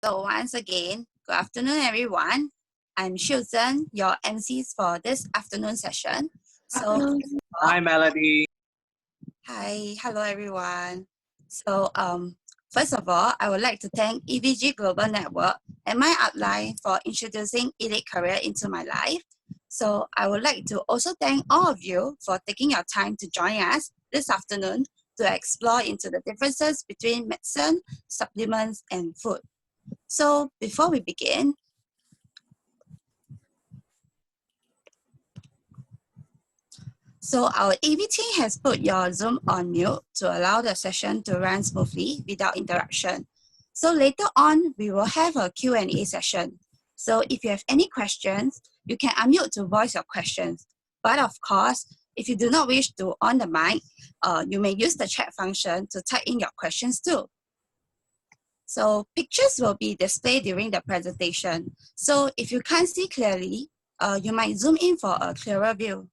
So once again, good afternoon everyone. I'm Shilzhen, your MCs for this afternoon session. Hi, Melody. Hello everyone. So first of all, I would like to thank EVG Global Network and my upline for introducing Elite Career into my life. So I would like to also thank all of you for taking your time to join us this afternoon to explore into the differences between medicine, supplements, and food. So before we begin, our AV team has put your Zoom on mute to allow the session to run smoothly without interruption. So later on, we will have a Q&A session. So if you have any questions, you can unmute to voice your questions. But of course, if you do not wish to on the mic, you may use the chat function to type in your questions too. So pictures will be displayed during the presentation. So if you can't see clearly, you might zoom in for a clearer view.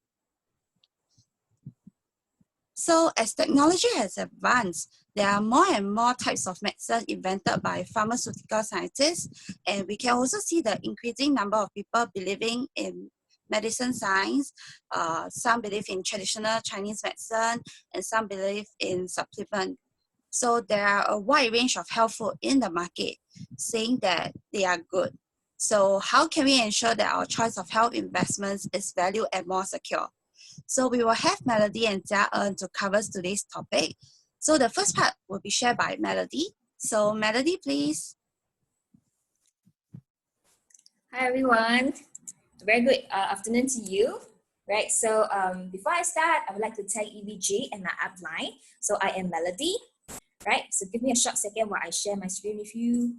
So as technology has advanced, there are more and more types of medicine invented by pharmaceutical scientists, and we can also see the increasing number of people believing in medicine science. Some believe in traditional Chinese medicine, and some believe in supplement. So there are a wide range of health food in the market saying that they are good. So how can we ensure that our choice of health investments is valued and more secure? So we will have Melody and Jia En to cover today's topic. So the first part will be shared by Melody. So Melody, please. Hi everyone, very good afternoon to you. Right, so before I start, I would like to thank EVG and my upline. So I am Melody, right? So give me a short second while I share my screen with you.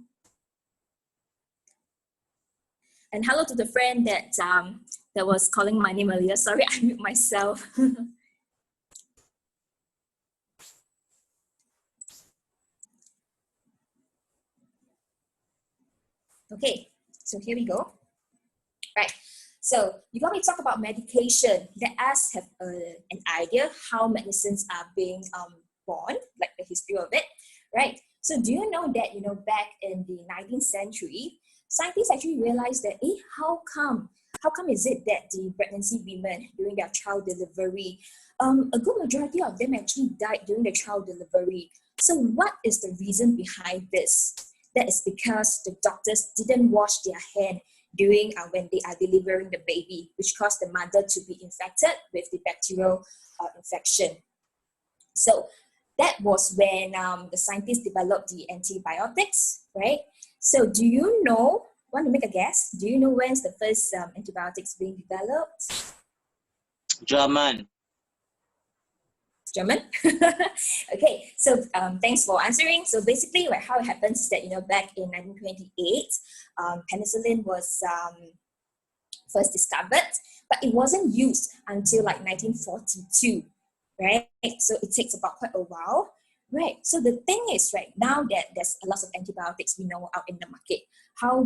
And hello to the friend that that was calling my name earlier. Sorry, I mute myself. Okay, so here we go. Right, so before we talk about medication, let us have an idea how medicines are being born, like the history of it, right? So do you know that, back in the 19th century, scientists actually realized that, how come is it that the pregnancy women during their child delivery, a good majority of them actually died during the child delivery? So what is the reason behind this? That is because the doctors didn't wash their hand during when they are delivering the baby, which caused the mother to be infected with the bacterial infection. So that was when the scientists developed the antibiotics, right? So do you know, want to make a guess? Do you know when's the first antibiotics being developed? German. Okay, so thanks for answering. So basically, how it happens is that, back in 1928, penicillin was first discovered, but it wasn't used until like 1942, right? So it takes about quite a while, right? So the thing is, right, now that there's a lot of antibiotics we know out in the market, how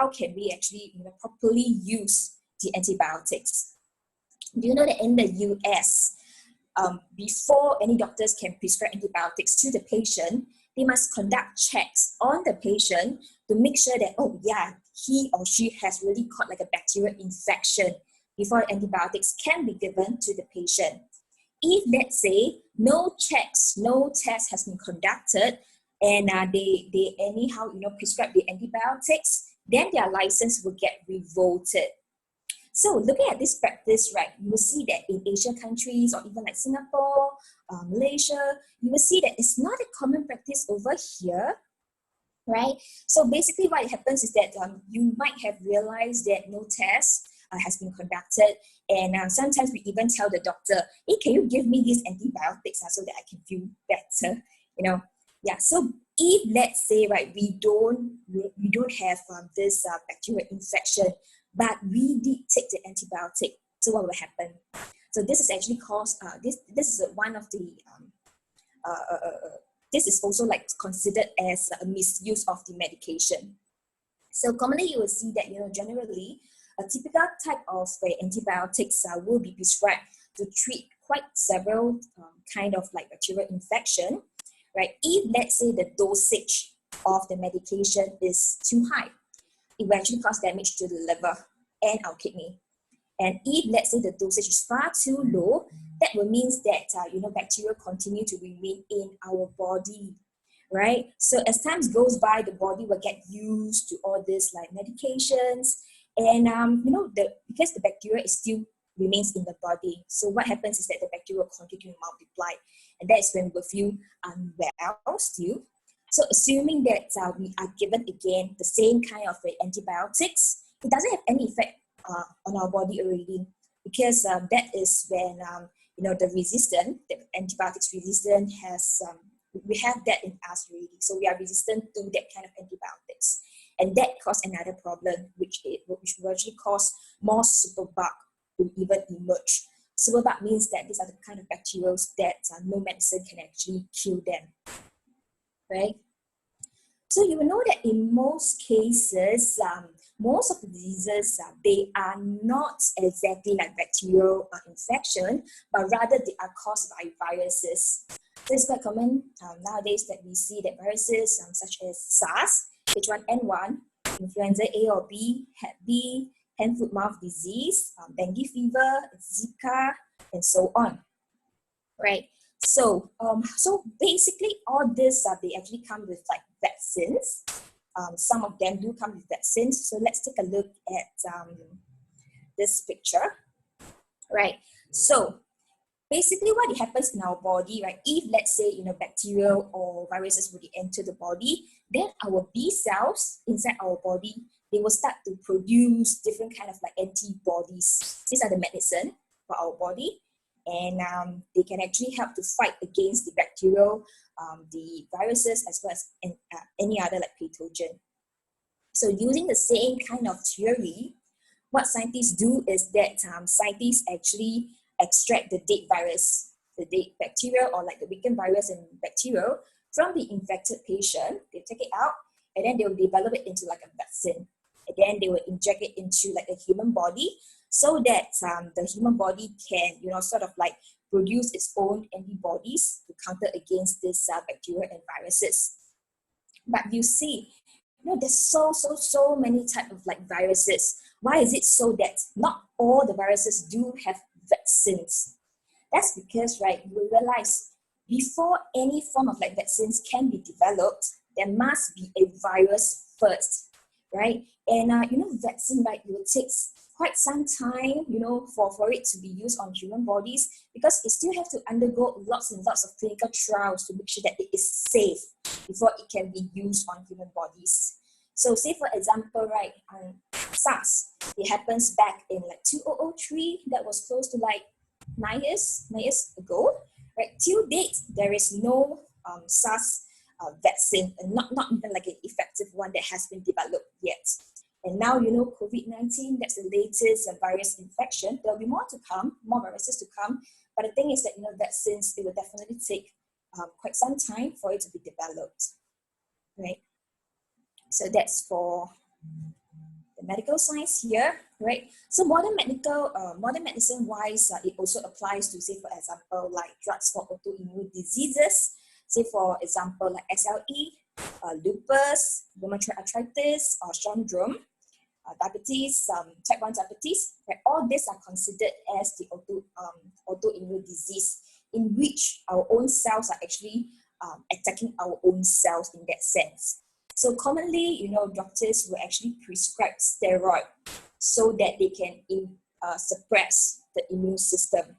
can we actually properly use the antibiotics? Do you know that in the US, before any doctors can prescribe antibiotics to the patient, they must conduct checks on the patient to make sure that, oh yeah, he or she has really caught like a bacterial infection before antibiotics can be given to the patient. If, let's say, no checks, no test has been conducted, and they anyhow prescribe the antibiotics, then their license will get revoked. So looking at this practice, right, you will see that in Asian countries or even like Singapore, Malaysia, you will see that it's not a common practice over here, right? So basically what happens is that you might have realized that no test has been conducted, and sometimes we even tell the doctor, hey, can you give me these antibiotics so that I can feel better, Yeah, so if let's say, right, we don't have this bacterial infection, but we did take the antibiotic, so what will happen? So this is actually caused, this is one of the, this is also like considered as a misuse of the medication. So commonly you will see that, generally, a typical type of antibiotics will be prescribed to treat quite several kind of like bacterial infection, right? If let's say the dosage of the medication is too high, it will actually cause damage to the liver and our kidney. And if, let's say, the dosage is far too low, that will mean that, bacteria continue to remain in our body, right? So as time goes by, the body will get used to all this like medications, and because the bacteria is still remains in the body. So what happens is that the bacteria will continue to multiply, and that is when we will feel unwell still. So assuming that we are given again the same kind of antibiotics, it doesn't have any effect on our body already, because that is when the antibiotics resistant has we have that in us already. So we are resistant to that kind of antibiotics, and that causes another problem, which will actually cause more superbug to even emerge. Superbug means that these are the kind of bacteria that no medicine can actually kill them, right? So you will know that in most cases, most of the diseases, they are not exactly like bacterial infection, but rather they are caused by viruses. So it's quite common nowadays that we see that viruses such as SARS, H1N1, influenza A or B, Hep B, hand, foot, mouth disease, dengue fever, Zika, and so on, right? So, so basically all this, they actually come with like vaccines. Some of them do come with vaccines. So let's take a look at this picture, right? So basically what happens in our body, right? If let's say, bacteria or viruses would enter the body, then our B cells inside our body, they will start to produce different kind of like antibodies. These are the medicine for our body. And they can actually help to fight against the bacterial, the viruses, as well as any other like pathogen. So using the same kind of theory, what scientists do is that scientists actually extract the dead virus, the dead bacteria, or like the weakened virus and bacteria from the infected patient. They take it out, and then they will develop it into like a vaccine. And then they will inject it into like a human body, so that the human body can, sort of like produce its own antibodies to counter against this bacteria and viruses. But you see, there's so many types of like viruses. Why is it so that not all the viruses do have vaccines? That's because, right, you realize before any form of like vaccines can be developed, there must be a virus first, right? And vaccine, right, it will take quite some time, for it to be used on human bodies, because it still have to undergo lots and lots of clinical trials to make sure that it is safe before it can be used on human bodies. So say for example, right, SARS, it happens back in like 2003, that was close to like 9 years ago, right? Till date, there is no SARS vaccine, and not even like an effective one that has been developed yet. And now, COVID-19, that's the latest virus infection. There'll be more to come, more viruses to come. But the thing is that, vaccines, it will definitely take quite some time for it to be developed, right? So that's for the medical science here, right? So modern medicine wise, it also applies to, say, for example, like drugs for autoimmune diseases. Say, for example, like SLE, lupus, rheumatoid arthritis, or syndrome, diabetes, type 1 diabetes, right? All these are considered as the autoimmune disease, in which our own cells are actually attacking our own cells in that sense. So commonly, doctors will actually prescribe steroid so that they can suppress the immune system,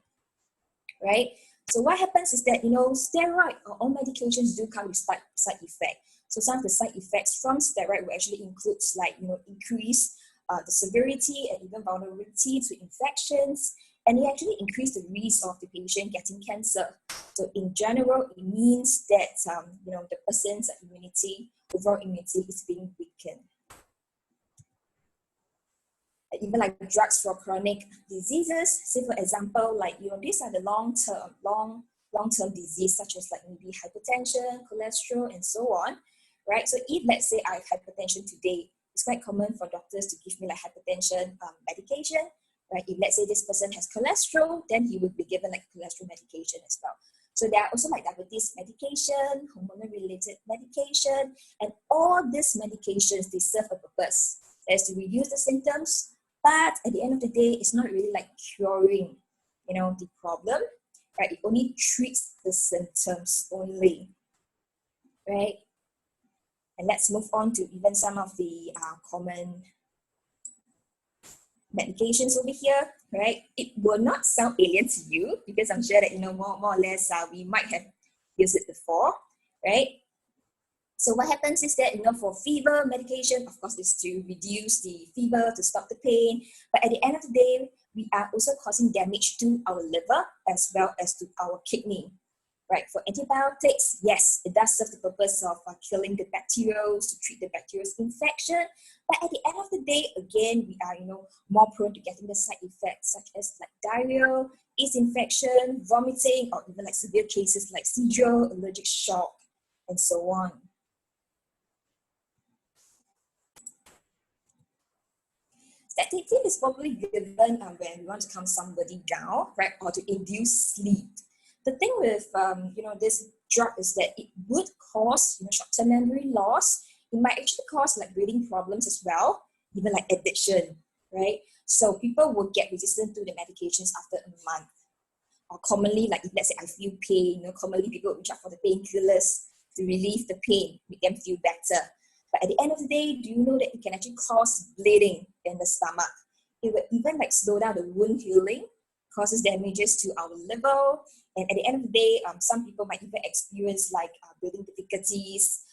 right? So what happens is that, steroid or all medications do come with side effects. So some of the side effects from steroid will actually include like, increase the severity and even vulnerability to infections, and it actually increase the risk of the patient getting cancer. So in general, it means that, the person's overall immunity is being weakened. Even like drugs for chronic diseases, say for example, like, these are the long-term disease, such as like maybe hypertension, cholesterol, and so on, right? So if let's say I have hypertension today, it's quite common for doctors to give me like hypertension medication, right? If let's say this person has cholesterol, then he would be given like cholesterol medication as well. So there are also like diabetes medication, hormone-related medication, and all these medications, they serve a purpose. That is to reduce the symptoms, but at the end of the day, it's not really like curing, the problem, right? It only treats the symptoms only, right? And let's move on to even some of the common medications over here, right? It will not sound alien to you because I'm sure that, more or less we might have used it before, right? So what happens is that, for fever medication, of course, is to reduce the fever, to stop the pain. But at the end of the day, we are also causing damage to our liver as well as to our kidney, right? For antibiotics, yes, it does serve the purpose of killing the bacteria, to treat the bacterial infection. But at the end of the day, again, we are, more prone to getting the side effects such as like diarrhea, yeast infection, vomiting, or even like severe cases like seizure, allergic shock, and so on. Statin is probably given when we want to calm somebody down, right, or to induce sleep. The thing with this drug is that it would cause short-term memory loss. It might actually cause like breathing problems as well, even like addiction, right? So people will get resistant to the medications after a month. Or commonly, like if let's say I feel pain, commonly people will reach out for the painkillers to relieve the pain, make them feel better. But at the end of the day, do you know that it can actually cause bleeding in the stomach? It will even like slow down the wound healing, causes damages to our liver, and at the end of the day, some people might even experience like breathing difficulties,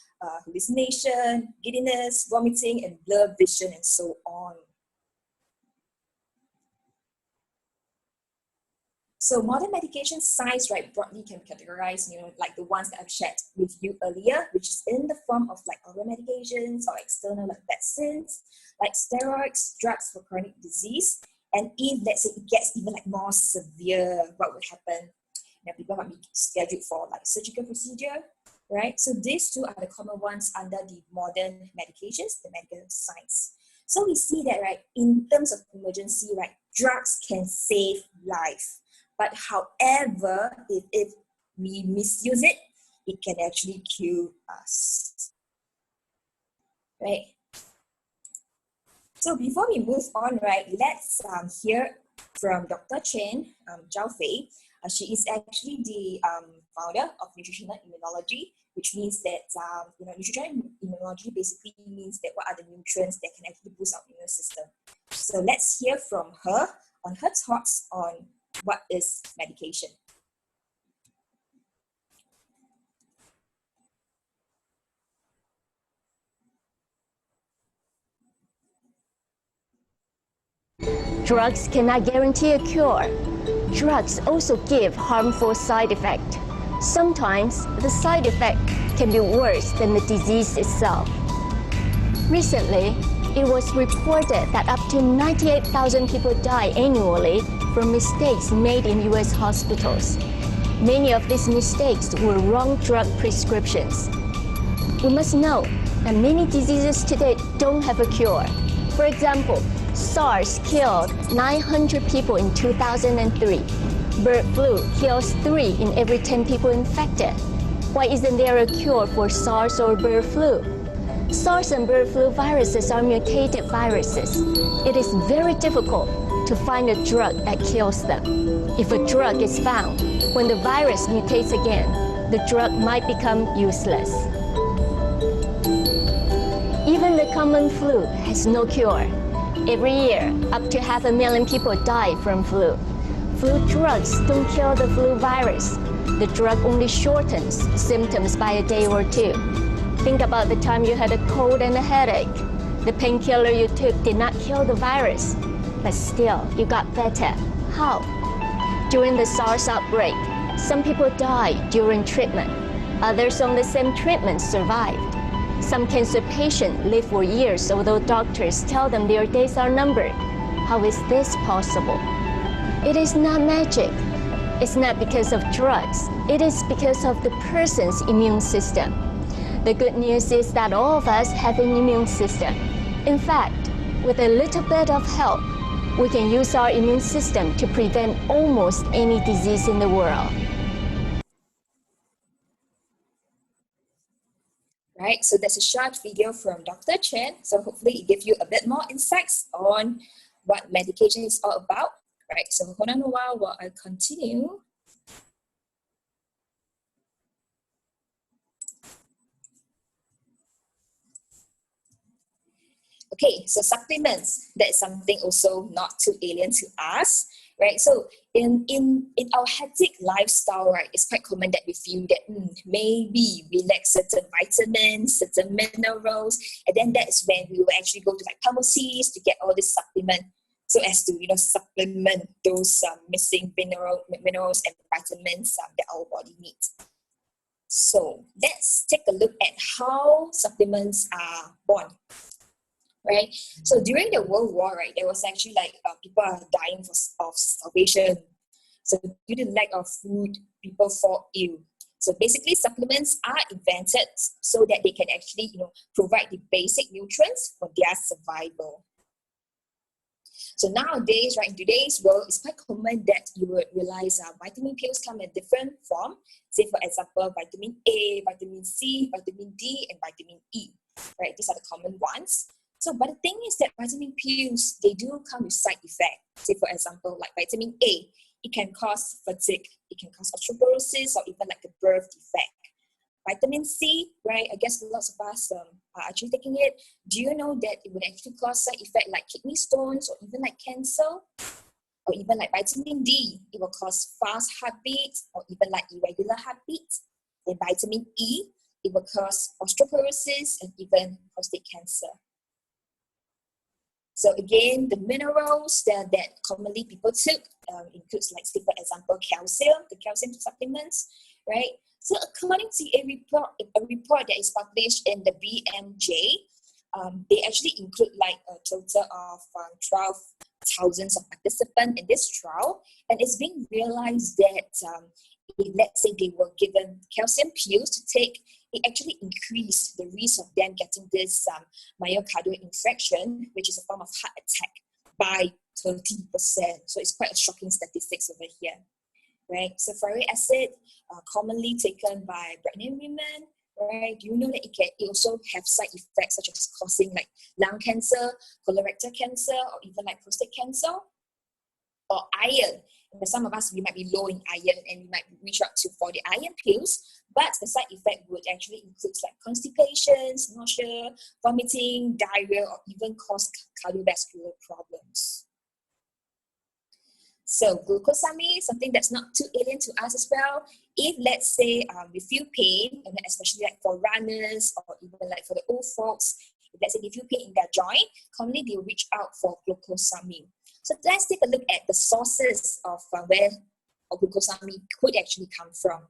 hallucination, giddiness, vomiting, and blurred vision, and so on. So modern medication science, right, broadly can be categorized, like the ones that I've shared with you earlier, which is in the form of like oral medications or external like vaccines, like steroids, drugs for chronic disease. And if, let's say, it gets even like more severe, what would happen? People might be scheduled for like surgical procedure, right? So these two are the common ones under the modern medications, the medical science. So we see that, right, in terms of emergency, right, drugs can save life. But however, if we misuse it, it can actually kill us, right? So before we move on, right, let's hear from Dr. Chen Zhao Fei. She is actually the founder of nutritional immunology, which means that nutritional immunology basically means that what are the nutrients that can actually boost our immune system. So let's hear from her on her thoughts on what is medication. Drugs cannot guarantee a cure. Drugs also give harmful side effects. Sometimes the side effect can be worse than the disease itself. Recently, it was reported that up to 98,000 people die annually from mistakes made in US hospitals. Many of these mistakes were wrong drug prescriptions. We must know that many diseases today don't have a cure. For example, SARS killed 900 people in 2003. Bird flu kills 3 in every 10 people infected. Why isn't there a cure for SARS or bird flu? SARS and bird flu viruses are mutated viruses. It is very difficult to find a drug that kills them. If a drug is found, when the virus mutates again, the drug might become useless. Even the common flu has no cure. Every year, up to 500,000 people die from flu. Flu drugs don't kill the flu virus. The drug only shortens symptoms by a day or 2. Think about the time you had a cold and a headache. The painkiller you took did not kill the virus, but still, you got better. How? During the SARS outbreak, some people died during treatment. Others on the same treatment survived. Some cancer patients live for years, although doctors tell them their days are numbered. How is this possible? It is not magic. It's not because of drugs. It is because of the person's immune system. The good news is that all of us have an immune system. In fact, with a little bit of help, we can use our immune system to prevent almost any disease in the world. right? So that's a short video from Dr. Chen. So hopefully it gives you a bit more insights on what medication is all about, right? So hold on a while I continue. Okay, so supplements, that's something also not too alien to us, right? So in our hectic lifestyle, right, it's quite common that we feel that maybe we lack certain vitamins, certain minerals, and then that's when we will actually go to like pharmacies to get all this supplement so as to, supplement those missing minerals and vitamins that our body needs. So let's take a look at how supplements are born. Right, so during the World War, right, there was actually people are dying of starvation. So due to lack of food, people fall ill. So basically, supplements are invented so that they can actually, provide the basic nutrients for their survival. So nowadays, right, in today's world, it's quite common that you would realize vitamin pills come in different form. Say, for example, vitamin A, vitamin C, vitamin D, and vitamin E. Right, these are the common ones. So, but the thing is that vitamin pills, they do come with side effects. Say, for example, like vitamin A, it can cause fatigue, it can cause osteoporosis, or even like a birth defect. Vitamin C, right, I guess lots of us are actually taking it. Do you know that it would actually cause side effects like kidney stones or even like cancer? Or even like vitamin D, it will cause fast heartbeat or even like irregular heartbeat. And vitamin E, it will cause osteoporosis and even prostate cancer. So again, the minerals that commonly people took includes, like, say, for example, calcium, the calcium supplements, right? So according to a report that is published in the BMJ, they actually include like a total of 12,000 participants in this trial, and it's being realized that if, let's say, they were given calcium pills to take, it actually increased the risk of them getting this myocardial infarction, which is a form of heart attack, by 30%. So it's quite a shocking statistics over here, right? So folic acid, commonly taken by pregnant women, right? Do you know that it also have side effects such as causing like lung cancer, colorectal cancer, or even like prostate cancer? Or iron. And some of us, we might be low in iron and we might reach out for the iron pills, but the side effect would actually include like constipation, nausea, vomiting, diarrhea, or even cause cardiovascular problems. So glucosamine, something that's not too alien to us as well. If, let's say, we feel pain, and especially like for runners or even like for the old folks, if let's say they feel pain in their joint, commonly they will reach out for glucosamine. So let's take a look at the sources of where glucosamine could actually come from.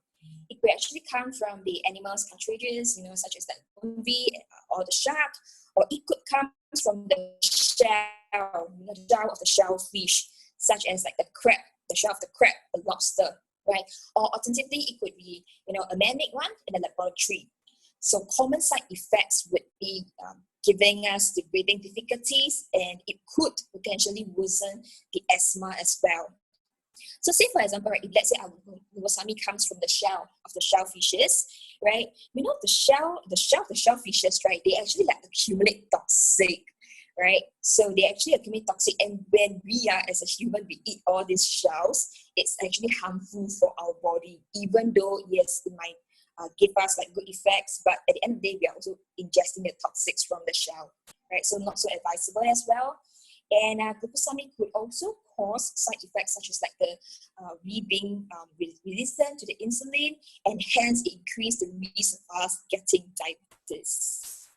It could actually come from the animals' cartridges, such as like zombie or the shark, or it could come from the shell, the shell of the shellfish, such as like the crab, the shell of the crab, the lobster, right? Or alternatively, it could be, a man-made one in a laboratory. So common side effects would be giving us the breathing difficulties, and it could potentially worsen the asthma as well. So say, for example, right, if let's say our glucosamine comes from the shell of the shellfishes, right? The shell of the shellfishes, right, they actually like accumulate toxic, right? So they actually accumulate toxic, and when we are, as a human, we eat all these shells, it's actually harmful for our body, even though, yes, it might give us like good effects, but at the end of the day, we are also ingesting the toxics from the shell, right? So not so advisable as well. And glucosamine could also cause side effects such as like the we being resistant to the insulin, and hence it increase the risk of us getting diabetes.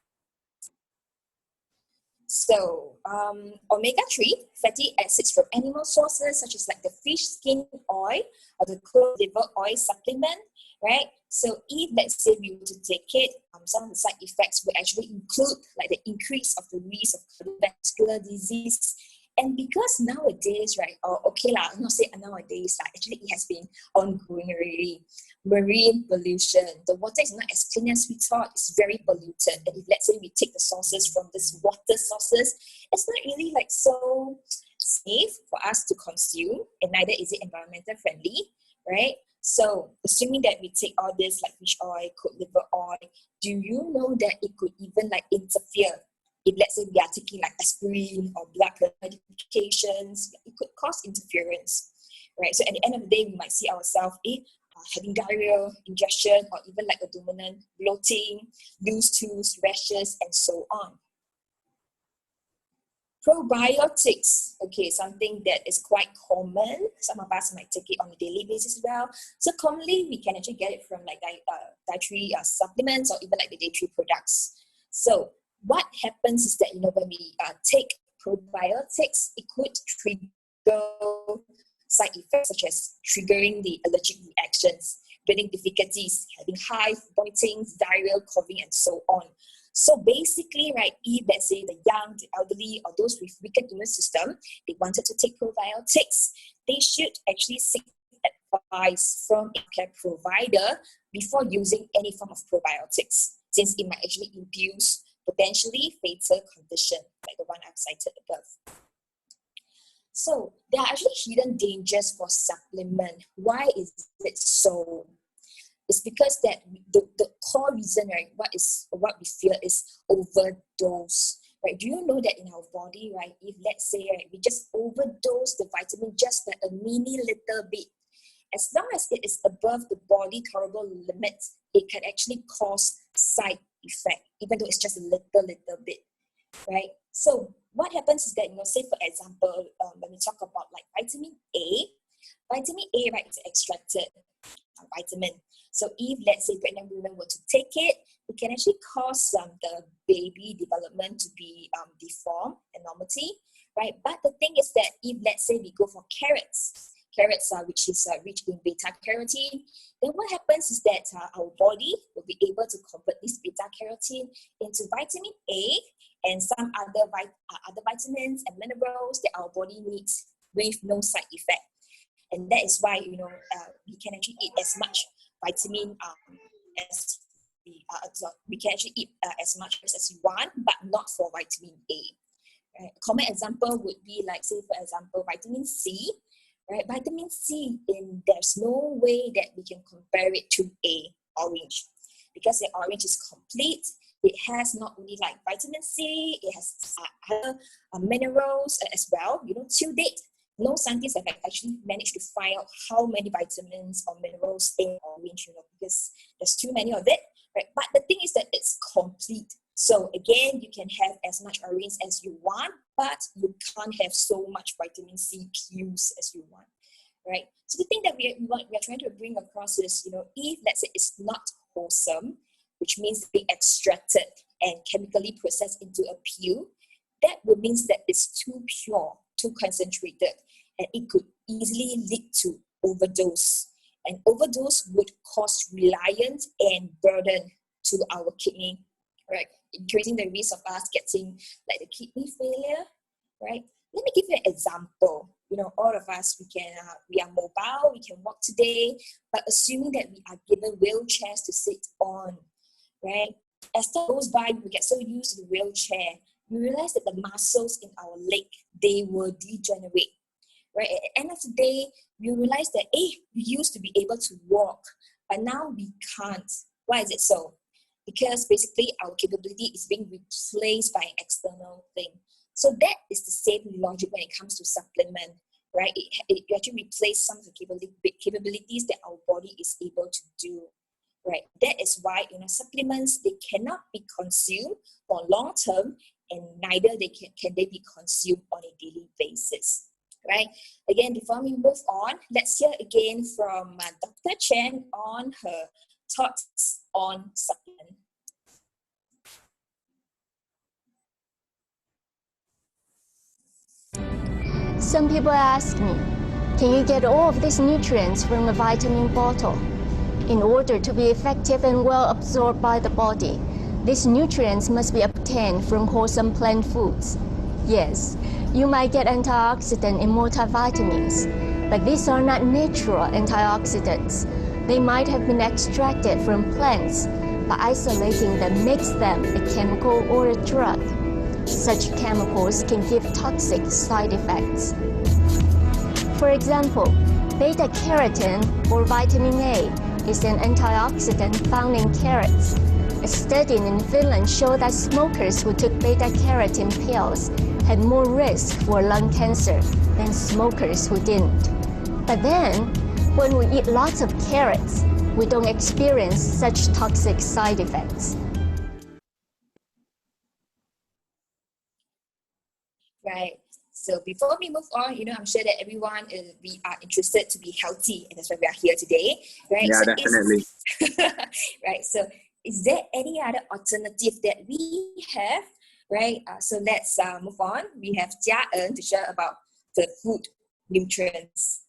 So omega-3 fatty acids from animal sources such as like the fish skin oil or the cod liver oil supplement, right? So if, let's say, we were to take it, some of the side effects would actually include like the increase of the risk of cardiovascular disease. And because nowadays, right, I'm not saying nowadays, actually it has been ongoing already. Marine pollution, the water is not as clean as we thought, it's very polluted. And if, let's say, we take the sources from this water sources, it's not really like so safe for us to consume, and neither is it environmental friendly, right? So assuming that we take all this like fish oil, cod liver oil, do you know that it could even like interfere? If let's say we are taking like aspirin or blood pressure medications, it could cause interference, right? So at the end of the day, we might see ourselves having diarrhea, ingestion, or even like abdominal bloating, loose stools, rashes, and so on. Probiotics, okay, something that is quite common. Some of us might take it on a daily basis as well. So commonly, we can actually get it from like dietary supplements or even like the dietary products. So what happens is that, when we take probiotics, it could trigger side effects such as triggering the allergic reactions, breathing difficulties, having hives, vomiting, diarrhea, coughing, and so on. So basically, right, if let's say the young, the elderly, or those with weakened immune system, they wanted to take probiotics, they should actually seek advice from a care provider before using any form of probiotics, since it might actually induce potentially fatal condition like the one I've cited above. So there are actually hidden dangers for supplement. Why is it so? It's because that the core reason, right, what we fear is overdose. Right? Do you know that in our body, right, if let's say, right, we just overdose the vitamin just by a mini little bit, as long as it is above the body tolerable limit, it can actually cause side effect, even though it's just a little bit, right? So what happens is that, say for example, when we talk about like vitamin A, right, is extracted vitamin. So if let's say pregnant women were to take it, it can actually cause the baby development to be deformed, abnormality, right? But the thing is that if let's say we go for carrots, which is rich in beta carotene, then what happens is that our body will be able to convert this beta carotene into vitamin A and some other vitamins and minerals that our body needs with no side effect. And that is why, we can actually eat as much vitamin as we can actually eat as much as we want, but not for vitamin A. Right? A common example would be like, say for example, vitamin C. Right? Vitamin C, there's no way that we can compare it to a orange, because the orange is complete. It has not only like vitamin C, it has other minerals as well. Till date, no scientists have actually managed to find out how many vitamins or minerals in orange, because there's too many of it. Right? But the thing is that it's complete. So again, you can have as much orange as you want, but you can't have so much vitamin C pills as you want, right? So the thing that we are trying to bring across is, if let's say it's not wholesome, which means being extracted and chemically processed into a pill, that would mean that it's too pure, too concentrated, and it could easily lead to overdose. And overdose would cause reliance and burden to our kidney, right? Increasing the risk of us getting like the kidney failure, right? Let me give you an example. All of us, we are mobile, we can walk today, but assuming that we are given wheelchairs to sit on, right? As time goes by, we get so used to the wheelchair, we realize that the muscles in our leg, they will degenerate, right? At the end of the day, we realize that, we used to be able to walk, but now we can't. Why is it so? Because basically our capability is being replaced by an external thing. So that is the same logic when it comes to supplement, right? It actually replaces some of the capabilities that our body is able to do, right? That is why, supplements, they cannot be consumed for long term, and neither can they be consumed on a daily basis, right? Again, before we move on, let's hear again from Dr. Chen on her thoughts on supplement. Some people ask me, can you get all of these nutrients from a vitamin bottle? In order to be effective and well absorbed by the body, these nutrients must be obtained from wholesome plant foods. Yes, you might get antioxidant and multivitamins, but these are not natural antioxidants. They might have been extracted from plants, but isolating them makes them a chemical or a drug. Such chemicals can give toxic side effects. For example, Beta-carotene, or vitamin A, is an antioxidant found in carrots. A study in Finland showed that smokers who took beta-carotene pills had more risk for lung cancer than smokers who didn't. But then, when we eat lots of carrots, we don't experience such toxic side effects. Right. So before we move on, I'm sure that we are interested to be healthy, and that's why we are here today, right? Yeah, so definitely. Right. So is there any other alternative that we have, right? So let's move on. We have Jia En to share about the food nutrients.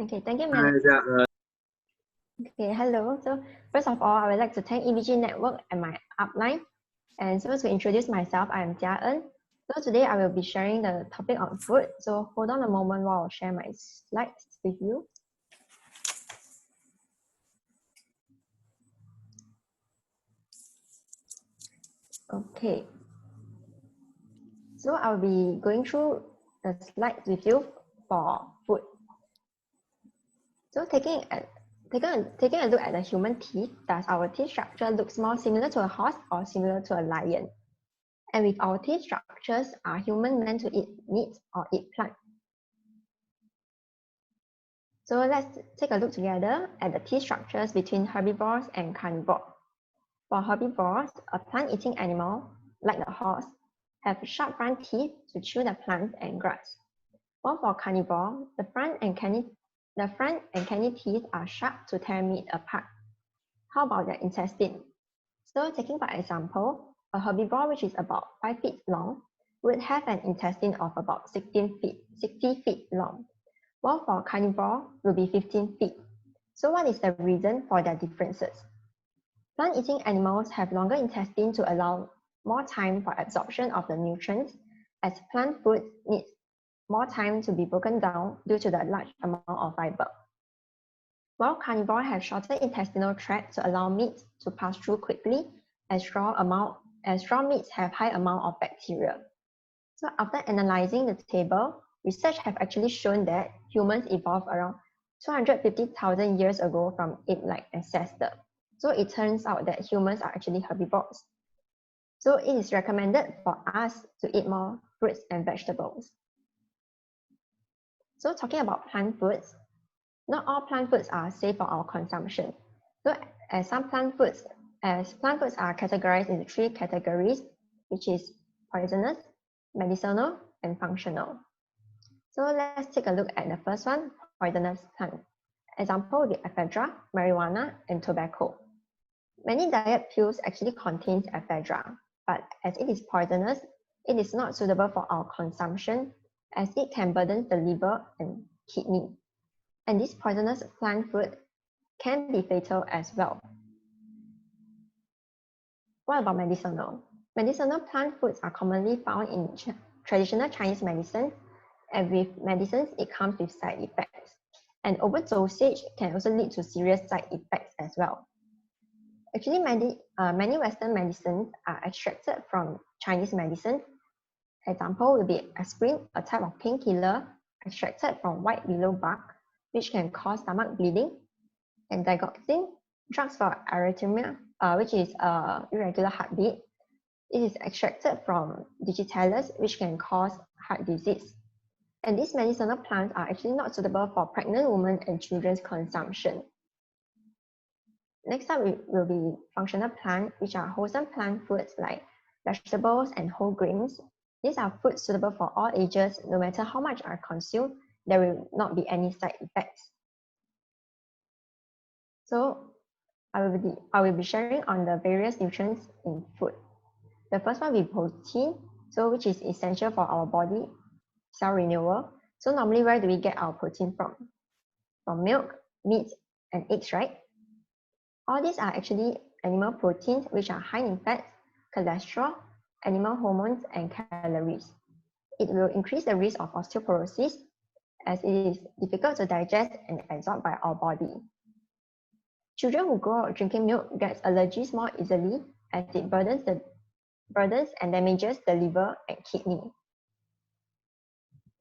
Okay, thank you, Hi, Melanie. Jia. Okay, hello. So first of all, I would like to thank EBG Network and my upline. And so to introduce myself, I am Jia En. So today I will be sharing the topic on food. So hold on a moment while I'll share my slides with you. Okay. So I'll be going through the slides with you for food. So taking a look at the human teeth, does our teeth structure looks more similar to a horse or similar to a lion? And with our teeth structures, are humans meant to eat meat or eat plant? So let's take a look together at the teeth structures between herbivores and carnivores. For herbivores, a plant-eating animal, like the horse, have sharp front teeth to chew the plants and grass. While for carnivore, the front and canine teeth are sharp to tear meat apart. How about the intestine? So taking for example, a herbivore which is about 5 feet long would have an intestine of about 60 feet long, while for carnivore will be 15 feet. So what is the reason for their differences? Plant-eating animals have longer intestine to allow more time for absorption of the nutrients, as plant food needs more time to be broken down due to the large amount of fiber. While carnivores have shorter intestinal tract to allow meat to pass through quickly, as raw meats have high amount of bacteria. So after analyzing the table, research have actually shown that humans evolved around 250,000 years ago from ape-like ancestors. So it turns out that humans are actually herbivores. So it is recommended for us to eat more fruits and vegetables. So talking about plant foods, not all plant foods are safe for our consumption. So as plant foods are categorized into 3 categories, which is poisonous, medicinal, and functional. So let's take a look at the first one, poisonous plant. Example would be ephedra, marijuana, and tobacco. Many diet pills actually contains ephedra, but as it is poisonous, it is not suitable for our consumption as it can burden the liver and kidney. And this poisonous plant food can be fatal as well. What about medicinal? Medicinal plant foods are commonly found in traditional Chinese medicine, and with medicines, it comes with side effects. And overdosage can also lead to serious side effects as well. Actually, many Western medicines are extracted from Chinese medicine. Example will be aspirin, a type of painkiller extracted from white willow bark, which can cause stomach bleeding, and digoxin, drugs for arrhythmia, which is irregular heartbeat. It is extracted from digitalis, which can cause heart disease. And these medicinal plants are actually not suitable for pregnant women and children's consumption. Next up will be functional plants, which are wholesome plant foods like vegetables and whole grains. These are foods suitable for all ages. No matter how much are consumed, there will not be any side effects. So I will be sharing on the various nutrients in food. The first one will be protein, so which is essential for our body cell renewal. So normally, where do we get our protein from? From milk, meat, and eggs, right? All these are actually animal proteins, which are high in fats, cholesterol, animal hormones, and calories. It will increase the risk of osteoporosis as it is difficult to digest and absorb by our body. Children who grow up drinking milk get allergies more easily as it burdens and damages the liver and kidney.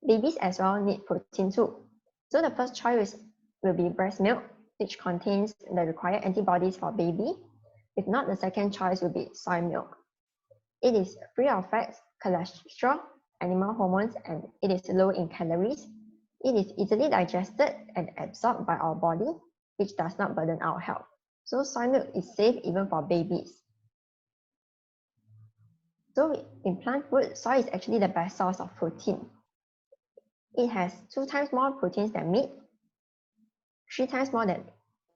Babies as well need protein too. So the first choice will be breast milk, which contains the required antibodies for baby. If not, the second choice will be soy milk. It is free of fats, cholesterol, animal hormones, and it is low in calories. It is easily digested and absorbed by our body, which does not burden our health. So soy milk is safe even for babies. So in plant food, soy is actually the best source of protein. It has 2 times more proteins than meat, 3 times more than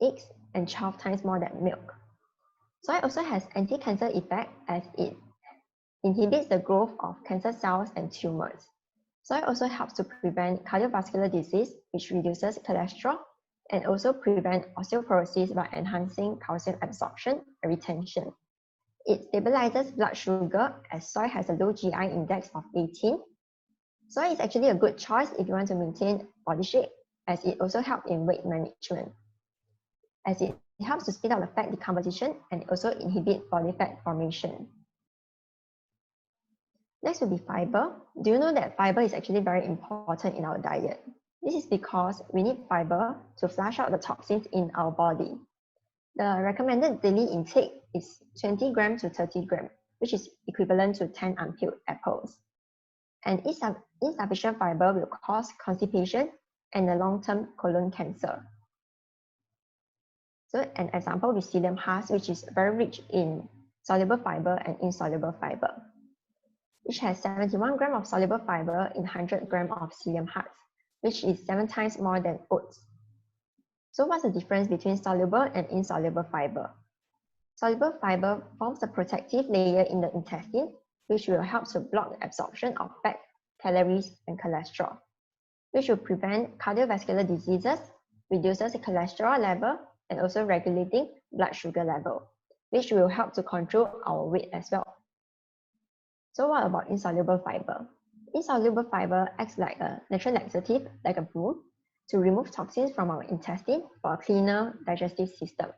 eggs, and 12 times more than milk. Soy also has anti-cancer effect as it inhibits the growth of cancer cells and tumors. Soy also helps to prevent cardiovascular disease, which reduces cholesterol, and also prevent osteoporosis by enhancing calcium absorption and retention. It stabilizes blood sugar as soy has a low GI index of 18. Soy is actually a good choice if you want to maintain body shape, as it also helps in weight management, as it helps to speed up the fat decomposition and also inhibit body fat formation. Next will be fiber. Do you know that fiber is actually very important in our diet? This is because we need fiber to flush out the toxins in our body. The recommended daily intake is 20 grams to 30 grams, which is equivalent to 10 unpeeled apples. And insufficient fiber will cause constipation and a long-term colon cancer. So an example is psyllium husk, which is very rich in soluble fiber and insoluble fiber, which has 71 grams of soluble fiber in 100 grams of psyllium husk, which is 7 times more than oats. So what's the difference between soluble and insoluble fiber? Soluble fiber forms a protective layer in the intestine, which will help to block the absorption of fat, calories, and cholesterol, which will prevent cardiovascular diseases, reduces the cholesterol level, and also regulating blood sugar level, which will help to control our weight as well. So what about insoluble fiber? Insoluble fiber acts like a natural laxative, like a broom, to remove toxins from our intestine for a cleaner digestive system,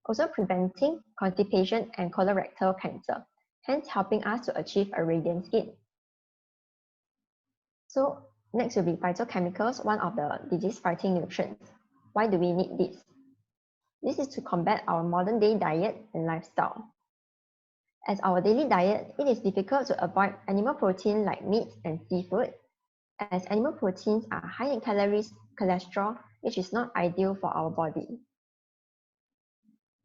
also preventing constipation and colorectal cancer, hence helping us to achieve a radiant skin. So next will be phytochemicals, one of the disease-fighting nutrients. Why do we need this? This is to combat our modern day diet and lifestyle. As our daily diet, it is difficult to avoid animal protein like meat and seafood, as animal proteins are high in calories, cholesterol, which is not ideal for our body.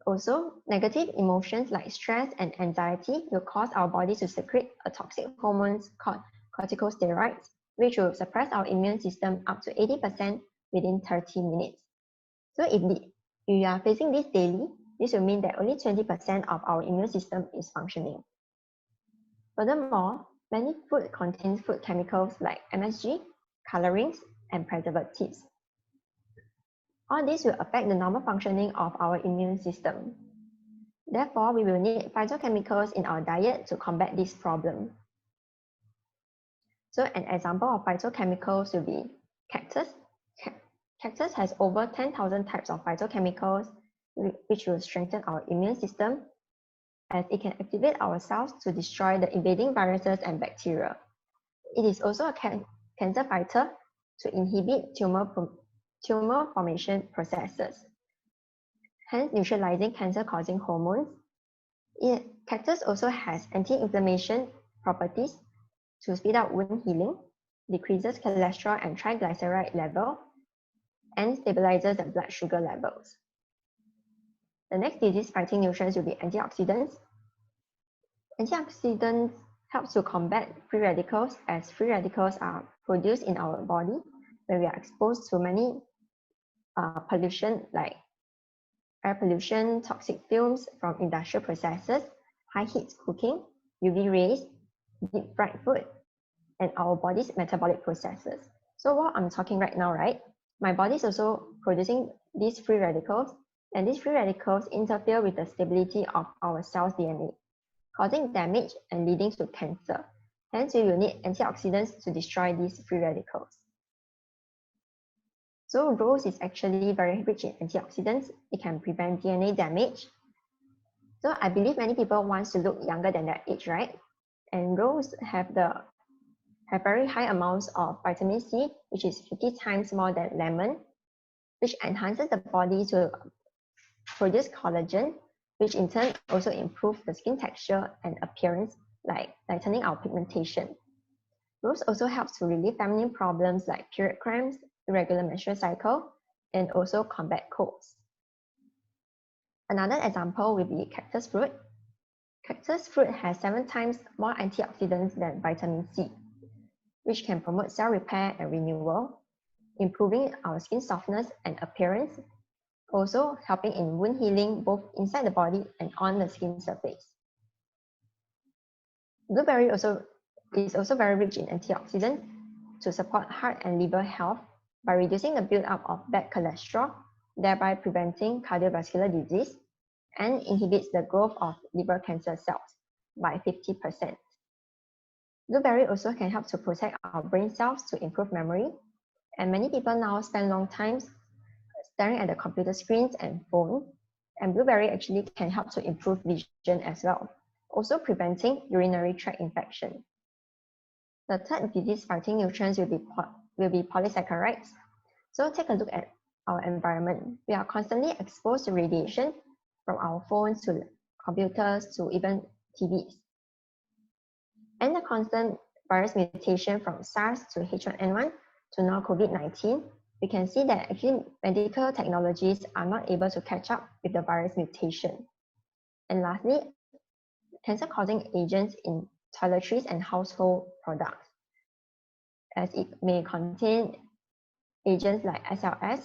Also, negative emotions like stress and anxiety will cause our body to secrete a toxic hormones called corticosteroids, which will suppress our immune system up to 80% within 30 minutes. So if you are facing this daily, this will mean that only 20% of our immune system is functioning. Furthermore, many food contains food chemicals like MSG, colorings, and preservatives. All this will affect the normal functioning of our immune system. Therefore, we will need phytochemicals in our diet to combat this problem. So an example of phytochemicals will be cactus. Cactus has over 10,000 types of phytochemicals, which will strengthen our immune system, as it can activate our cells to destroy the invading viruses and bacteria. It is also a cancer fighter to inhibit tumor formation processes, hence neutralizing cancer-causing hormones. Cactus also has anti-inflammation properties to speed up wound healing, decreases cholesterol and triglyceride level, and stabilizes the blood sugar levels. The next disease-fighting nutrients will be antioxidants. Antioxidants help to combat free radicals, as free radicals are produced in our body when we are exposed to many pollution like air pollution, toxic fumes from industrial processes, high heat cooking, UV rays, deep fried food, and our body's metabolic processes. So what I'm talking right now, right? My body is also producing these free radicals, and these free radicals interfere with the stability of our cell's DNA, causing damage and leading to cancer. Hence, we will need antioxidants to destroy these free radicals. So rose is actually very rich in antioxidants. It can prevent DNA damage. So I believe many people want to look younger than their age, right? And rose have the have very high amounts of vitamin C, which is 50 times more than lemon, which enhances the body to produce collagen, which in turn also improves the skin texture and appearance, like lightening our pigmentation. Rose also helps to relieve feminine problems like period cramps, irregular menstrual cycle, and also combat colds. Another example will be cactus fruit. Cactus fruit has 7 times more antioxidants than vitamin C, which can promote cell repair and renewal, improving our skin softness and appearance, also helping in wound healing both inside the body and on the skin surface. Blueberry is also very rich in antioxidants to support heart and liver health by reducing the buildup of bad cholesterol, thereby preventing cardiovascular disease, and inhibits the growth of liver cancer cells by 50%. Blueberry also can help to protect our brain cells to improve memory, and many people now spend long times staring at the computer screens and phone, and blueberry actually can help to improve vision as well, also preventing urinary tract infection. The third disease-fighting nutrients will be polysaccharides. So take a look at our environment. We are constantly exposed to radiation from our phones to computers to even TVs. And the constant virus mutation from SARS to H1N1 to now COVID-19, we can see that actually medical technologies are not able to catch up with the virus mutation. And lastly, cancer-causing agents in toiletries and household products, as it may contain agents like SLS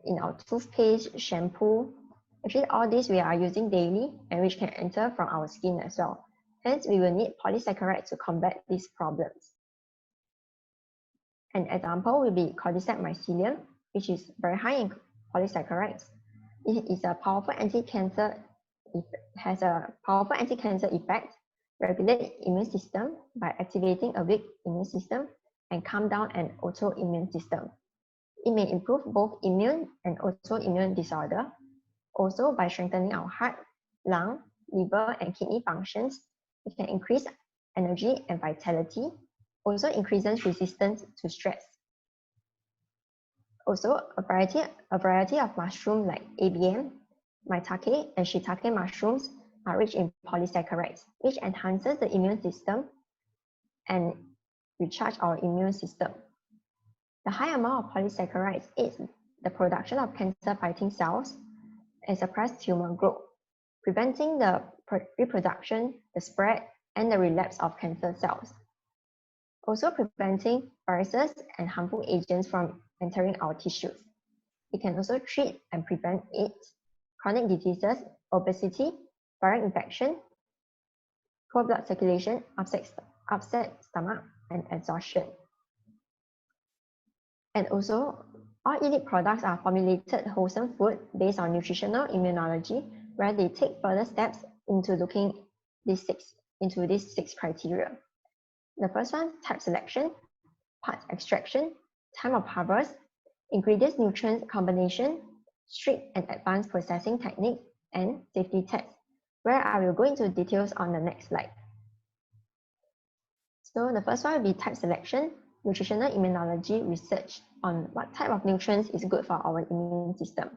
in our toothpaste, shampoo. Actually, all these we are using daily and which can enter from our skin as well. Hence, we will need polysaccharides to combat these problems. An example will be cordyceps mycelium, which is very high in polysaccharides. It is a powerful anti-cancer, has a powerful anti-cancer effect, regulate immune system by activating a weak immune system, and calm down an autoimmune system. It may improve both immune and autoimmune disorder. Also, by strengthening our heart, lung, liver, and kidney functions, it can increase energy and vitality, also increases resistance to stress. Also, a variety of mushrooms like ABM, maitake, and shiitake mushrooms are rich in polysaccharides, which enhances the immune system and recharge our immune system. The high amount of polysaccharides aids the production of cancer-fighting cells and suppress tumor growth, preventing the reproduction, the spread, and the relapse of cancer cells. Also preventing viruses and harmful agents from entering our tissues. It can also treat and prevent AIDS, chronic diseases, obesity, viral infection, poor blood circulation, upset stomach, and exhaustion. And also, all elite products are formulated wholesome food based on nutritional immunology, where they take further steps into looking into these six criteria. The first one, type selection, parts extraction, time of harvest, ingredients nutrients combination, strict and advanced processing techniques, and safety tests, where I will go into details on the next slide. So the first one will be type selection, nutritional immunology research on what type of nutrients is good for our immune system.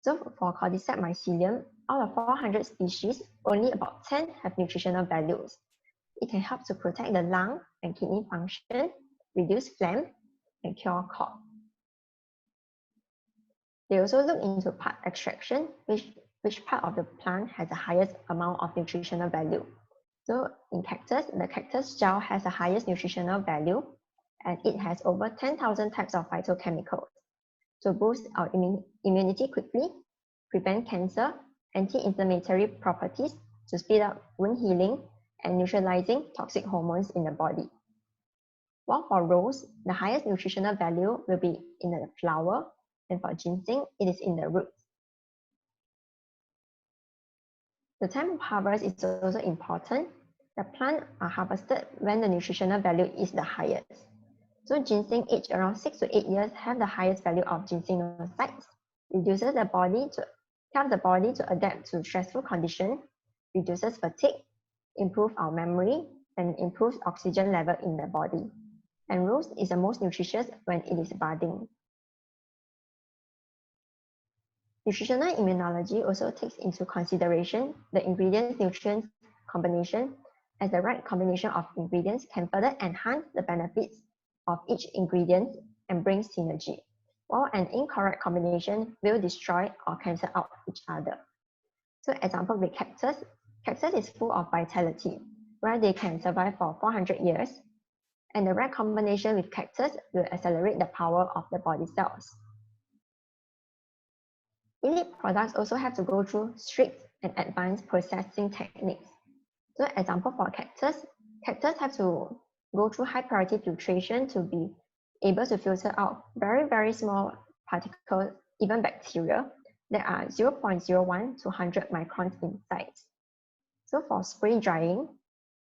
So for cordyceps mycelium, out of 400 species, only about 10 have nutritional values. It can help to protect the lung and kidney function, reduce phlegm, and cure cough. They also look into part extraction, which part of the plant has the highest amount of nutritional value. So in cactus, the cactus gel has the highest nutritional value, and it has over 10,000 types of phytochemicals to boost our immunity quickly, prevent cancer, anti-inflammatory properties to speed up wound healing, and neutralizing toxic hormones in the body. While for rose, the highest nutritional value will be in the flower, and for ginseng, it is in the roots. The time of harvest is also important. The plants are harvested when the nutritional value is the highest. So ginseng aged around 6 to 8 years have the highest value of ginsenosides, reduces the body to help the body to adapt to stressful conditions, reduces fatigue, improve our memory, and improves oxygen level in the body. And rose is the most nutritious when it is budding. Nutritional immunology also takes into consideration the ingredients-nutrients combination, as the right combination of ingredients can further enhance the benefits of each ingredient and bring synergy, while an incorrect combination will destroy or cancel out each other. So example with cactus. Cactus is full of vitality, where they can survive for 400 years, and the right combination with cactus will accelerate the power of the body cells. Elite products also have to go through strict and advanced processing techniques. So example for cactus have to go through high priority filtration to be able to filter out very, very small particles, even bacteria, that are 0.01 to 100 microns in size. So for spray drying,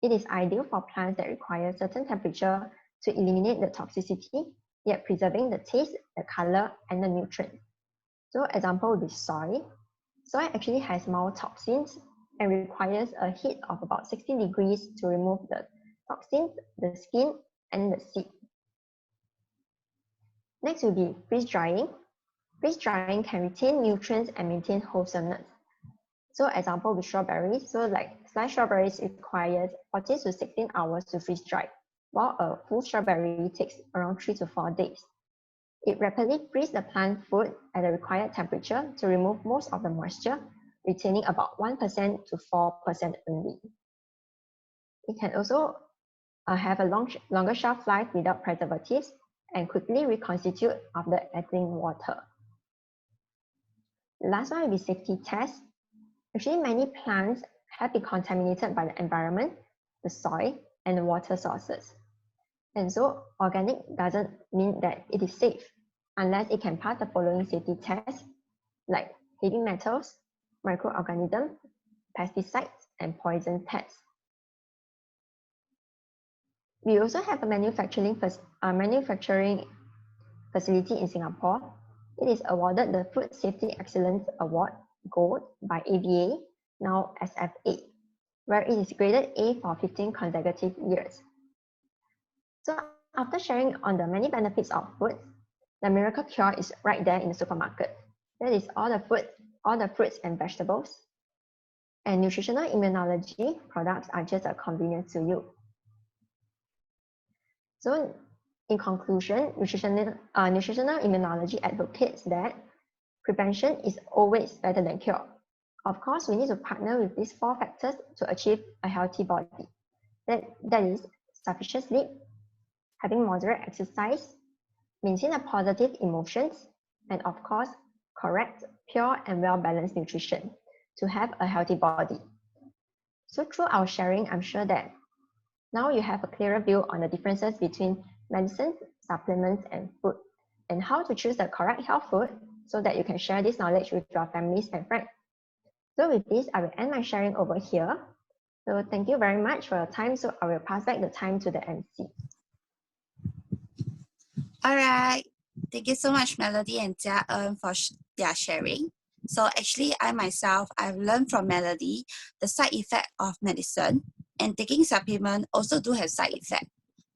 it is ideal for plants that require certain temperature to eliminate the toxicity, yet preserving the taste, the color, and the nutrients. So example would be soy. Soy actually has more toxins and requires a heat of about 60 degrees to remove the toxins, the skin, and the seed. Next will be freeze drying. Freeze drying can retain nutrients and maintain wholesomeness. So example with strawberries. So like sliced strawberries requires 14 to 16 hours to freeze dry, while a full strawberry takes around 3 to 4 days. It rapidly freezes the plant food at the required temperature to remove most of the moisture, retaining about 1% to 4% only. It can also have a longer shelf life without preservatives and quickly reconstitute after adding water. The last one will be safety test. Actually, many plants have been contaminated by the environment, the soil, and the water sources. And so organic doesn't mean that it is safe unless it can pass the following safety tests like heavy metals, microorganisms, pesticides, and poison tests. We also have a manufacturing facility in Singapore. It is awarded the Food Safety Excellence Award Gold by ABA, now SFA, where it is graded A for 15 consecutive years. So after sharing on the many benefits of food, the miracle cure is right there in the supermarket. That is all the fruits and vegetables. And nutritional immunology products are just a convenience to you. So in conclusion, nutritional immunology advocates that prevention is always better than cure. Of course, we need to partner with these 4 factors to achieve a healthy body. That is sufficient sleep, having moderate exercise, maintain a positive emotions, and of course, correct, pure, and well-balanced nutrition to have a healthy body. So through our sharing, I'm sure that now you have a clearer view on the differences between medicines, supplements, and food, and how to choose the correct health food so that you can share this knowledge with your families and friends. So with this, I will end my sharing over here. So thank you very much for your time. So I will pass back the time to the MC. All right. Thank you so much, Melody and Jia Eun, for their sharing. So actually, I've learned from Melody the side effect of medicine, and taking supplement also do have side effect.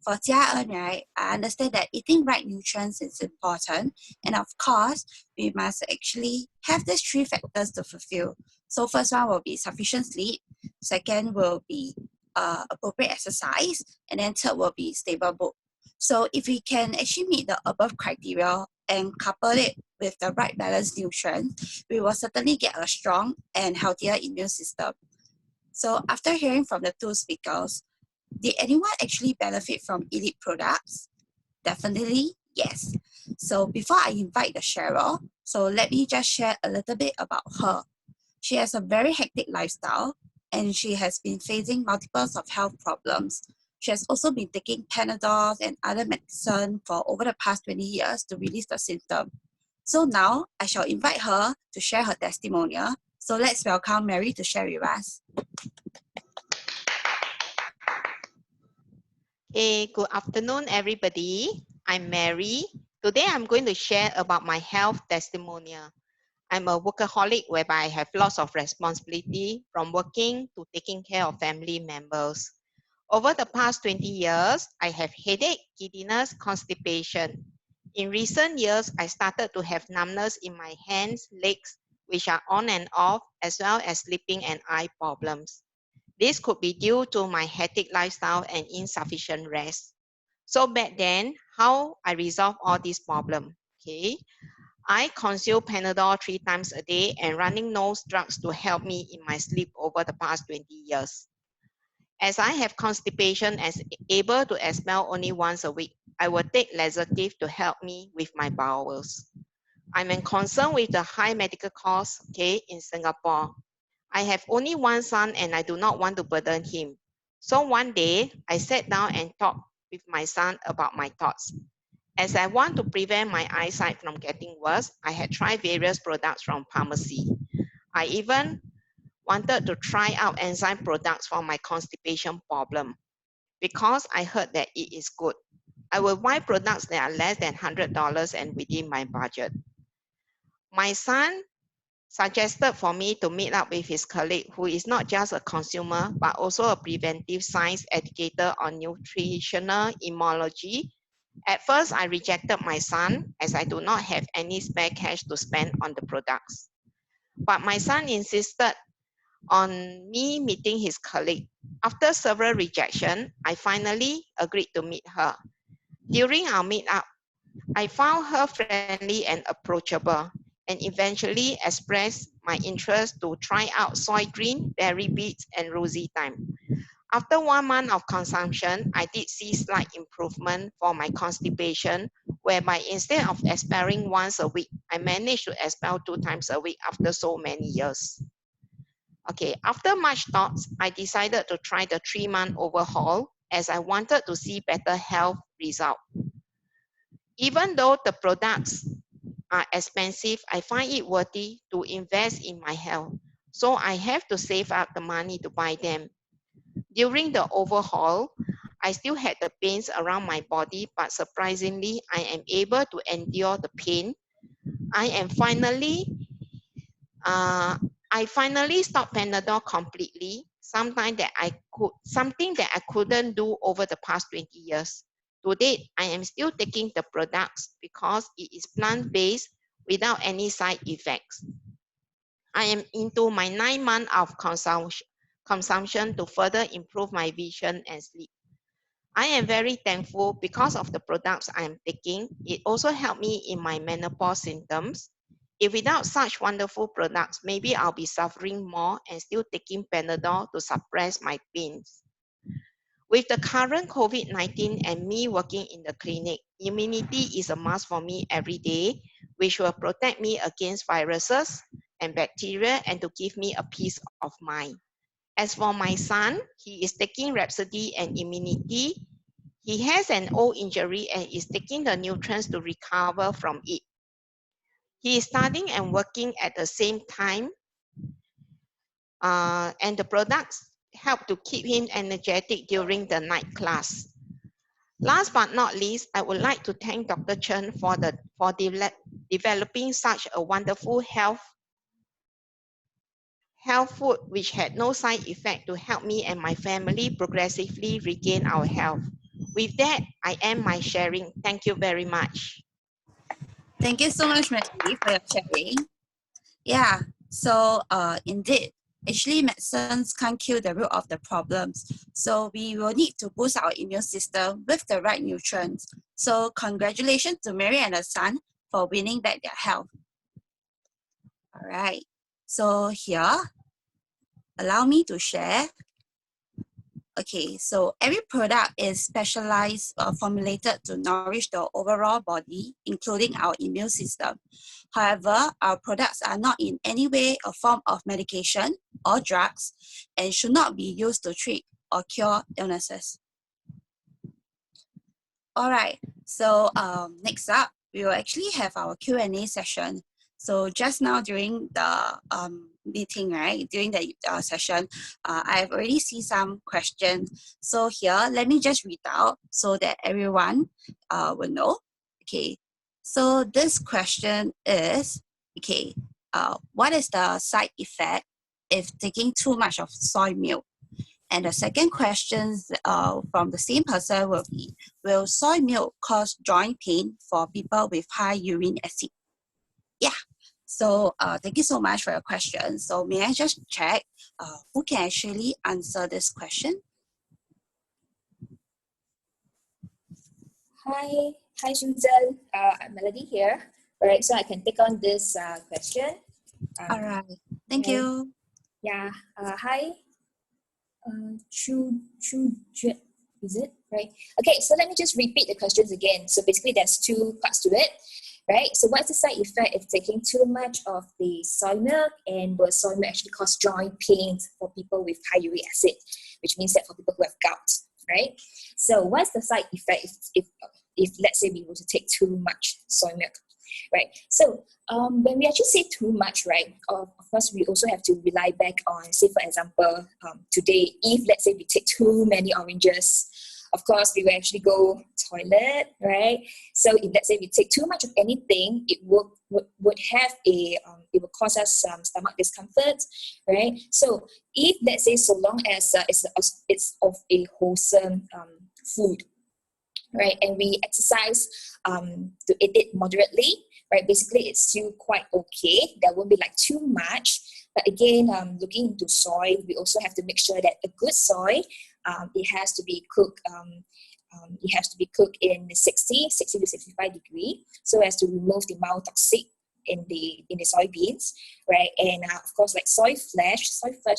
For Jia Eun, right, I understand that eating right nutrients is important, and of course, we must actually have these 3 factors to fulfill. So first one will be sufficient sleep, second will be appropriate exercise, and then third will be stable mood. So if we can actually meet the above criteria and couple it with the right balanced nutrition, we will certainly get a strong and healthier immune system. So after hearing from the 2 speakers, did anyone actually benefit from Elite products? Definitely, yes. So before I invite the sharer, so let me just share a little bit about her. She has a very hectic lifestyle, and she has been facing multiples of health problems. She has also been taking Panadols and other medicine for over the past 20 years to release the symptom. So now I shall invite her to share her testimonial. So let's welcome Mary to share with us. Hey, good afternoon, everybody. I'm Mary. Today, I'm going to share about my health testimonial. I'm a workaholic whereby I have lots of responsibility from working to taking care of family members. Over the past 20 years, I have headache, giddiness, constipation. In recent years, I started to have numbness in my hands, legs, which are on and off, as well as sleeping and eye problems. This could be due to my hectic lifestyle and insufficient rest. So back then, how I resolve all these problems? Okay, I consume Panadol 3 times a day and running nose drugs to help me in my sleep over the past 20 years. As I have constipation and able to expel only once a week, I will take laxative to help me with my bowels. I'm concerned with the high medical costs, okay, in Singapore. I have only one son and I do not want to burden him. So one day, I sat down and talked with my son about my thoughts. As I want to prevent my eyesight from getting worse, I had tried various products from pharmacy. I even wanted to try out enzyme products for my constipation problem because I heard that it is good. I will buy products that are less than $100 and within my budget. My son suggested for me to meet up with his colleague who is not just a consumer but also a preventive science educator on nutritional immunology. At first, I rejected my son as I do not have any spare cash to spend on the products. But my son insisted on me meeting his colleague. After several rejections, I finally agreed to meet her. During our meetup, I found her friendly and approachable and eventually expressed my interest to try out soy green, berry beets, and rosy thyme. After 1 month of consumption, I did see slight improvement for my constipation, whereby instead of expelling once a week, I managed to expel 2 times a week after so many years. Okay, after much thoughts, I decided to try the 3-month overhaul as I wanted to see better health results. Even though the products are expensive, I find it worthy to invest in my health. So I have to save up the money to buy them. During the overhaul, I still had the pains around my body, but surprisingly, I am able to endure the pain. I finally stopped Panadol completely, something that I couldn't do over the past 20 years. To date, I am still taking the products because it is plant-based without any side effects. I am into my 9 months of consumption to further improve my vision and sleep. I am very thankful because of the products I am taking. It also helped me in my menopause symptoms. If without such wonderful products, maybe I'll be suffering more and still taking Panadol to suppress my pains. With the current COVID-19 and me working in the clinic, immunity is a must for me every day, which will protect me against viruses and bacteria and to give me a peace of mind. As for my son, he is taking Rhapsody and Immunity. He has an old injury and is taking the nutrients to recover from it. He is studying and working at the same time, and the products help to keep him energetic during the night class. Last but not least, I would like to thank Dr. Chen for developing such a wonderful health food which had no side effect to help me and my family progressively regain our health. With that, I end my sharing. Thank you very much. Thank you so much, Maggie, for your sharing. Yeah, so indeed, actually medicines can't kill the root of the problems. So we will need to boost our immune system with the right nutrients. So congratulations to Mary and her son for winning back their health. All right, so here, allow me to share. Okay, so every product is specialized formulated to nourish the overall body, including our immune system. However, our products are not in any way a form of medication or drugs and should not be used to treat or cure illnesses. All right, so next up, we will actually have our Q&A session. So just now during the meeting, right, during the session, I've already seen some questions. So here, let me just read out so that everyone will know. Okay, so this question is, okay, what is the side effect if taking too much of soy milk? And the second question from the same person will be, will soy milk cause joint pain for people with high urine acid? Yeah. So thank you so much for your question. So may I just check who can actually answer this question? Hi Susan, I'm Melody here. All right, so I can take on this question. All right. Thank okay. you. Yeah, hi. Is it right? Okay, so let me just repeat the questions again. So basically there's two parts to it, right? So what's the side effect if taking too much of the soy milk, and will soy milk actually cause joint pains for people with high uric acid, which means that for people who have gout, right? So what's the side effect if let's say we were to take too much soy milk, right? So when we actually say too much, right, of course we also have to rely back on, say for example, today, if let's say we take too many oranges, of course we will actually go toilet, right? So if let's say we take too much of anything, it would have it will cause us some stomach discomfort, right? So if let's say so long as it's of a wholesome food, right, and we exercise to eat it moderately, right, basically it's still quite okay. There won't be like too much. But again, looking into soy, we also have to make sure that a good soy, it has to be cooked. It has to be cooked in 60 to 65 degrees, so as to remove the mild toxic in the soybeans, right? And of course, like soy flesh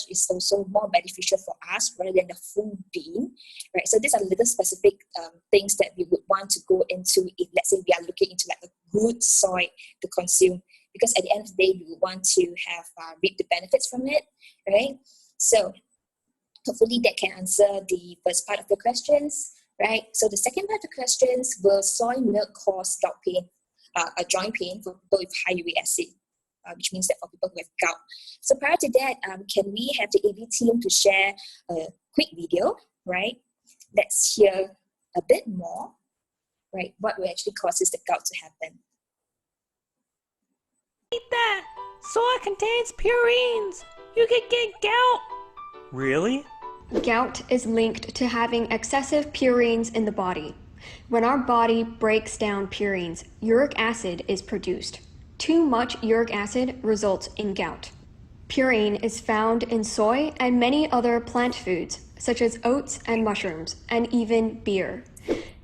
is also more beneficial for us rather than the full bean, right? So these are little specific things that we would want to go into if let's say we are looking into like a good soy to consume, because at the end of the day we would want to have reap the benefits from it, right? So hopefully that can answer the first part of the questions, right? So the second part of the questions, will soy milk cause gout pain? A joint pain for people with high uric acid, which means that for people who have gout. So prior to that, can we have the AV team to share a quick video, right? Let's hear a bit more, right? What will actually causes the gout to happen? Eat that! Soy contains purines. You could get gout. Really? Gout is linked to having excessive purines in the body. When our body breaks down purines, uric acid is produced. Too much uric acid results in gout. Purine is found in soy and many other plant foods, such as oats and mushrooms, and even beer.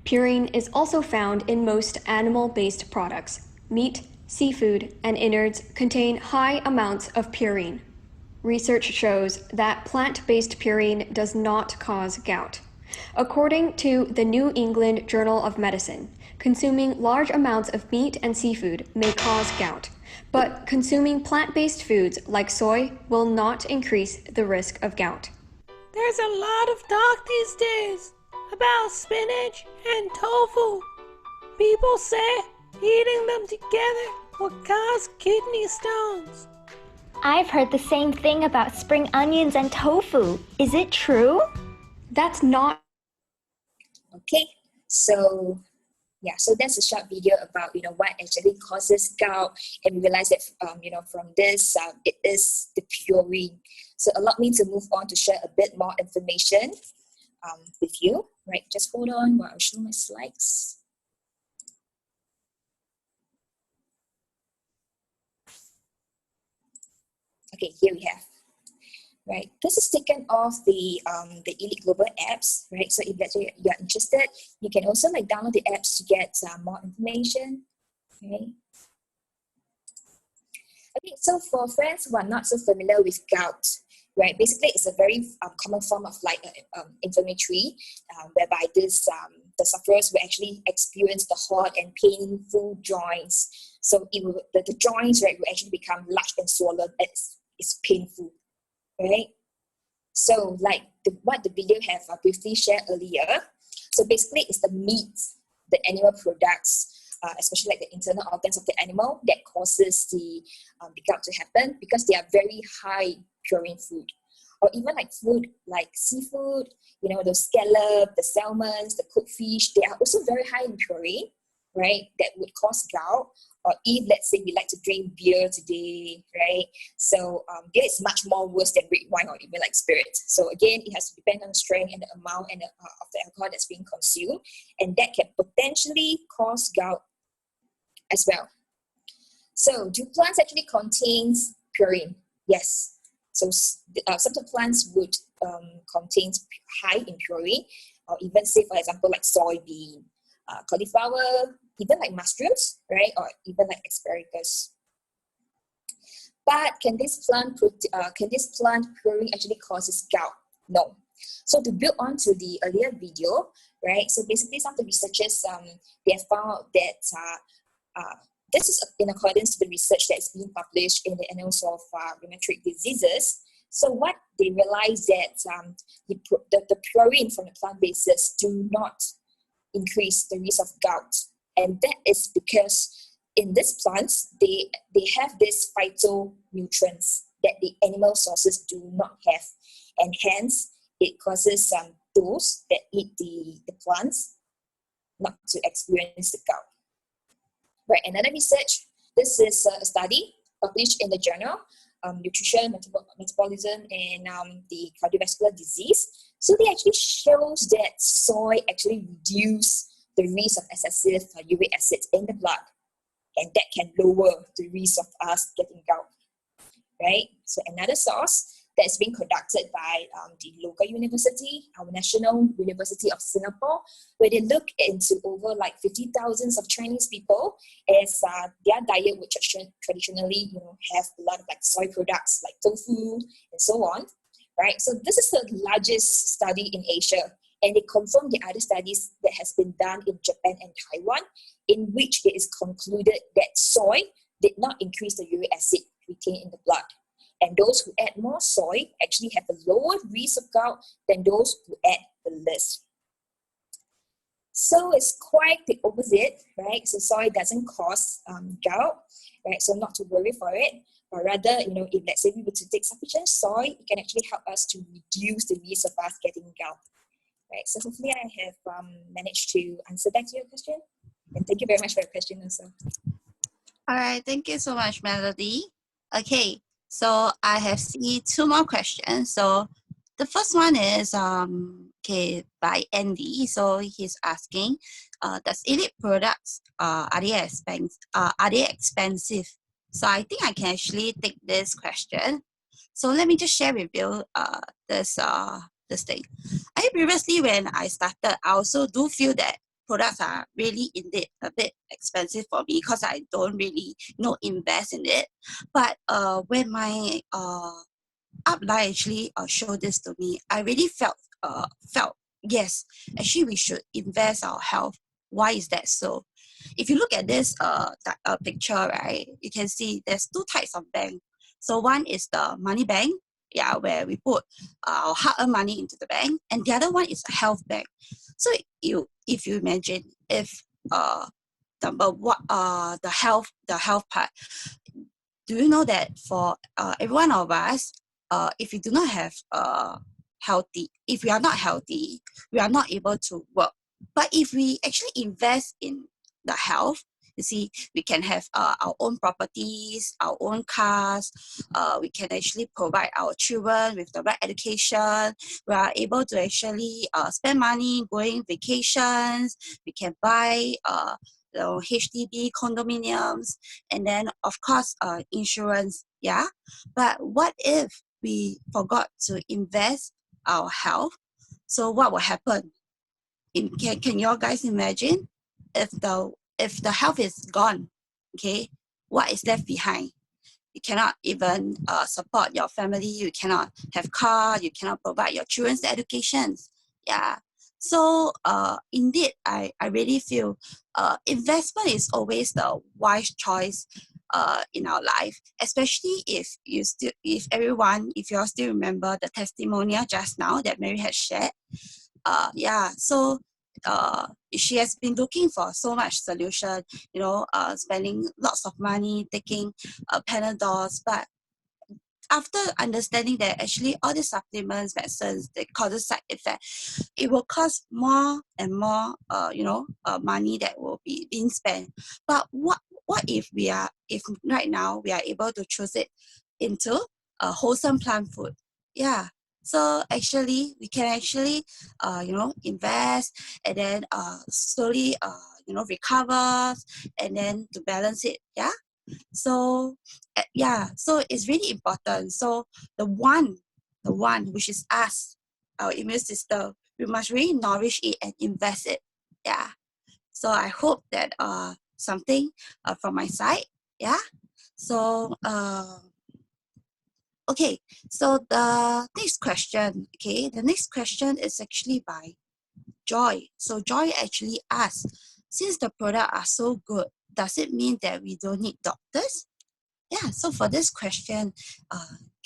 Purine is also found in most animal-based products. Meat, seafood, and innards contain high amounts of purine. Research shows that plant-based purine does not cause gout. According to the New England Journal of Medicine, consuming large amounts of meat and seafood may cause gout, but consuming plant-based foods like soy will not increase the risk of gout. There's a lot of talk these days about spinach and tofu. People say eating them together will cause kidney stones. I've heard the same thing about spring onions and tofu. Is it true? That's not. Okay, so yeah, so that's a short video about what actually causes gout, and we realize that from this it is the purine. So allow me to move on to share a bit more information with you. Right, just hold on while I show my slides. Okay, here we have. Right, this is taken off the Elite Global apps, right? So if let's say you're interested, you can also download the apps to get more information. Okay. Okay, so for friends who are not so familiar with gout, right? Basically, it's a very common form of inflammatory, whereby this the sufferers will actually experience the hot and painful joints. So the joints, right, will actually become large and swollen. It's painful. Right, so what the video have briefly shared earlier. So basically, it's the meat, the animal products, especially the internal organs of the animal, that causes the gout to happen, because they are very high purine food, or even food like seafood, the scallop, the salmons, the cooked fish. They are also very high in purine, right? That would cause gout. Or if, let's say, we like to drink beer today, right? So beer is much more worse than red wine or even like spirit. So again, it has to depend on the strength and the amount and of the alcohol that's being consumed. And that can potentially cause gout as well. So do plants actually contain purine? Yes. So some of the plants would contain high in purine, or even say, for example, like soybean, cauliflower, even like mushrooms, right? Or even like asparagus. But can this plant purine actually causes gout? No. So to build on to the earlier video, right? So basically, some of the researchers they have found that this is in accordance to the research that is being published in the Annals of Rheumatic Diseases. So what they realized that the purine from the plant bases do not increase the risk of gout. And that is because in these plants, they have these phytonutrients that the animal sources do not have. And hence, it causes those that eat the plants not to experience the gout. Right, another research, this is a study published in the journal Nutrition, Metabolism, and the Cardiovascular Disease. So they actually shows that soy actually reduce the risk of excessive uric acid in the blood, and that can lower the risk of us getting gout, right? So another source that's being conducted by the local university, our National University of Singapore, where they look into over like 50,000 of Chinese people as their diet would traditionally, have a lot of like soy products like tofu and so on, right? So this is the largest study in Asia, and they confirm the other studies that has been done in Japan and Taiwan, in which it is concluded that soy did not increase the uric acid retained in the blood. And those who add more soy actually have a lower risk of gout than those who add the less. So it's quite the opposite, right? So soy doesn't cause gout, right? So not to worry for it, but rather, if let's say we were to take sufficient soy, it can actually help us to reduce the risk of us getting gout, right? So hopefully I have managed to answer back to your question. And thank you very much for your question also. All right, thank you so much, Melody. Okay, so I have seen two more questions. So the first one is by Andy. So he's asking, does Elite products are they expensive? So I think I can actually take this question. So let me just share with you this thing. I think previously when I started, I also do feel that products are really indeed a bit expensive for me because I don't really invest in it. But when my upline actually showed this to me, I really felt yes, actually we should invest our health. Why is that so? If you look at this picture, right, you can see there's two types of bank. So one is the money bank, where we put our hard-earned money into the bank, and the other one is a health bank. So if you imagine if the health part, do you know that for every one of us, if we do not have if we are not healthy, we are not able to work. But if we actually invest in the health, you see, we can have our own properties, our own cars. We can actually provide our children with the right education. We are able to actually spend money going vacations. We can buy HDB condominiums, and then of course insurance. Yeah, but what if we forgot to invest our health? So what will happen? Can you guys imagine if the health is gone? Okay, what is left behind? You cannot even support your family. You cannot have car. You cannot provide your children's educations. Yeah. So indeed, I really feel investment is always the wise choice in our life, especially if you all still remember the testimonial just now that Mary has shared. So she has been looking for so much solution, spending lots of money, taking Panadols, but after understanding that actually all the supplements, medicines, they cause side effect, it will cost more and more, money that will be being spent. But what what if right now we are able to choose it into a wholesome plant food? Yeah. So actually, we can actually, invest and then slowly, recover and then to balance it. Yeah. So so it's really important. So the one which is us, our immune system, we must really nourish it and invest it. Yeah. So I hope that something from my side. Yeah. So okay. So the next question. Okay. The next question is actually by Joy. So Joy actually asked, since the products are so good, does it mean that we don't need doctors? Yeah, so for this question,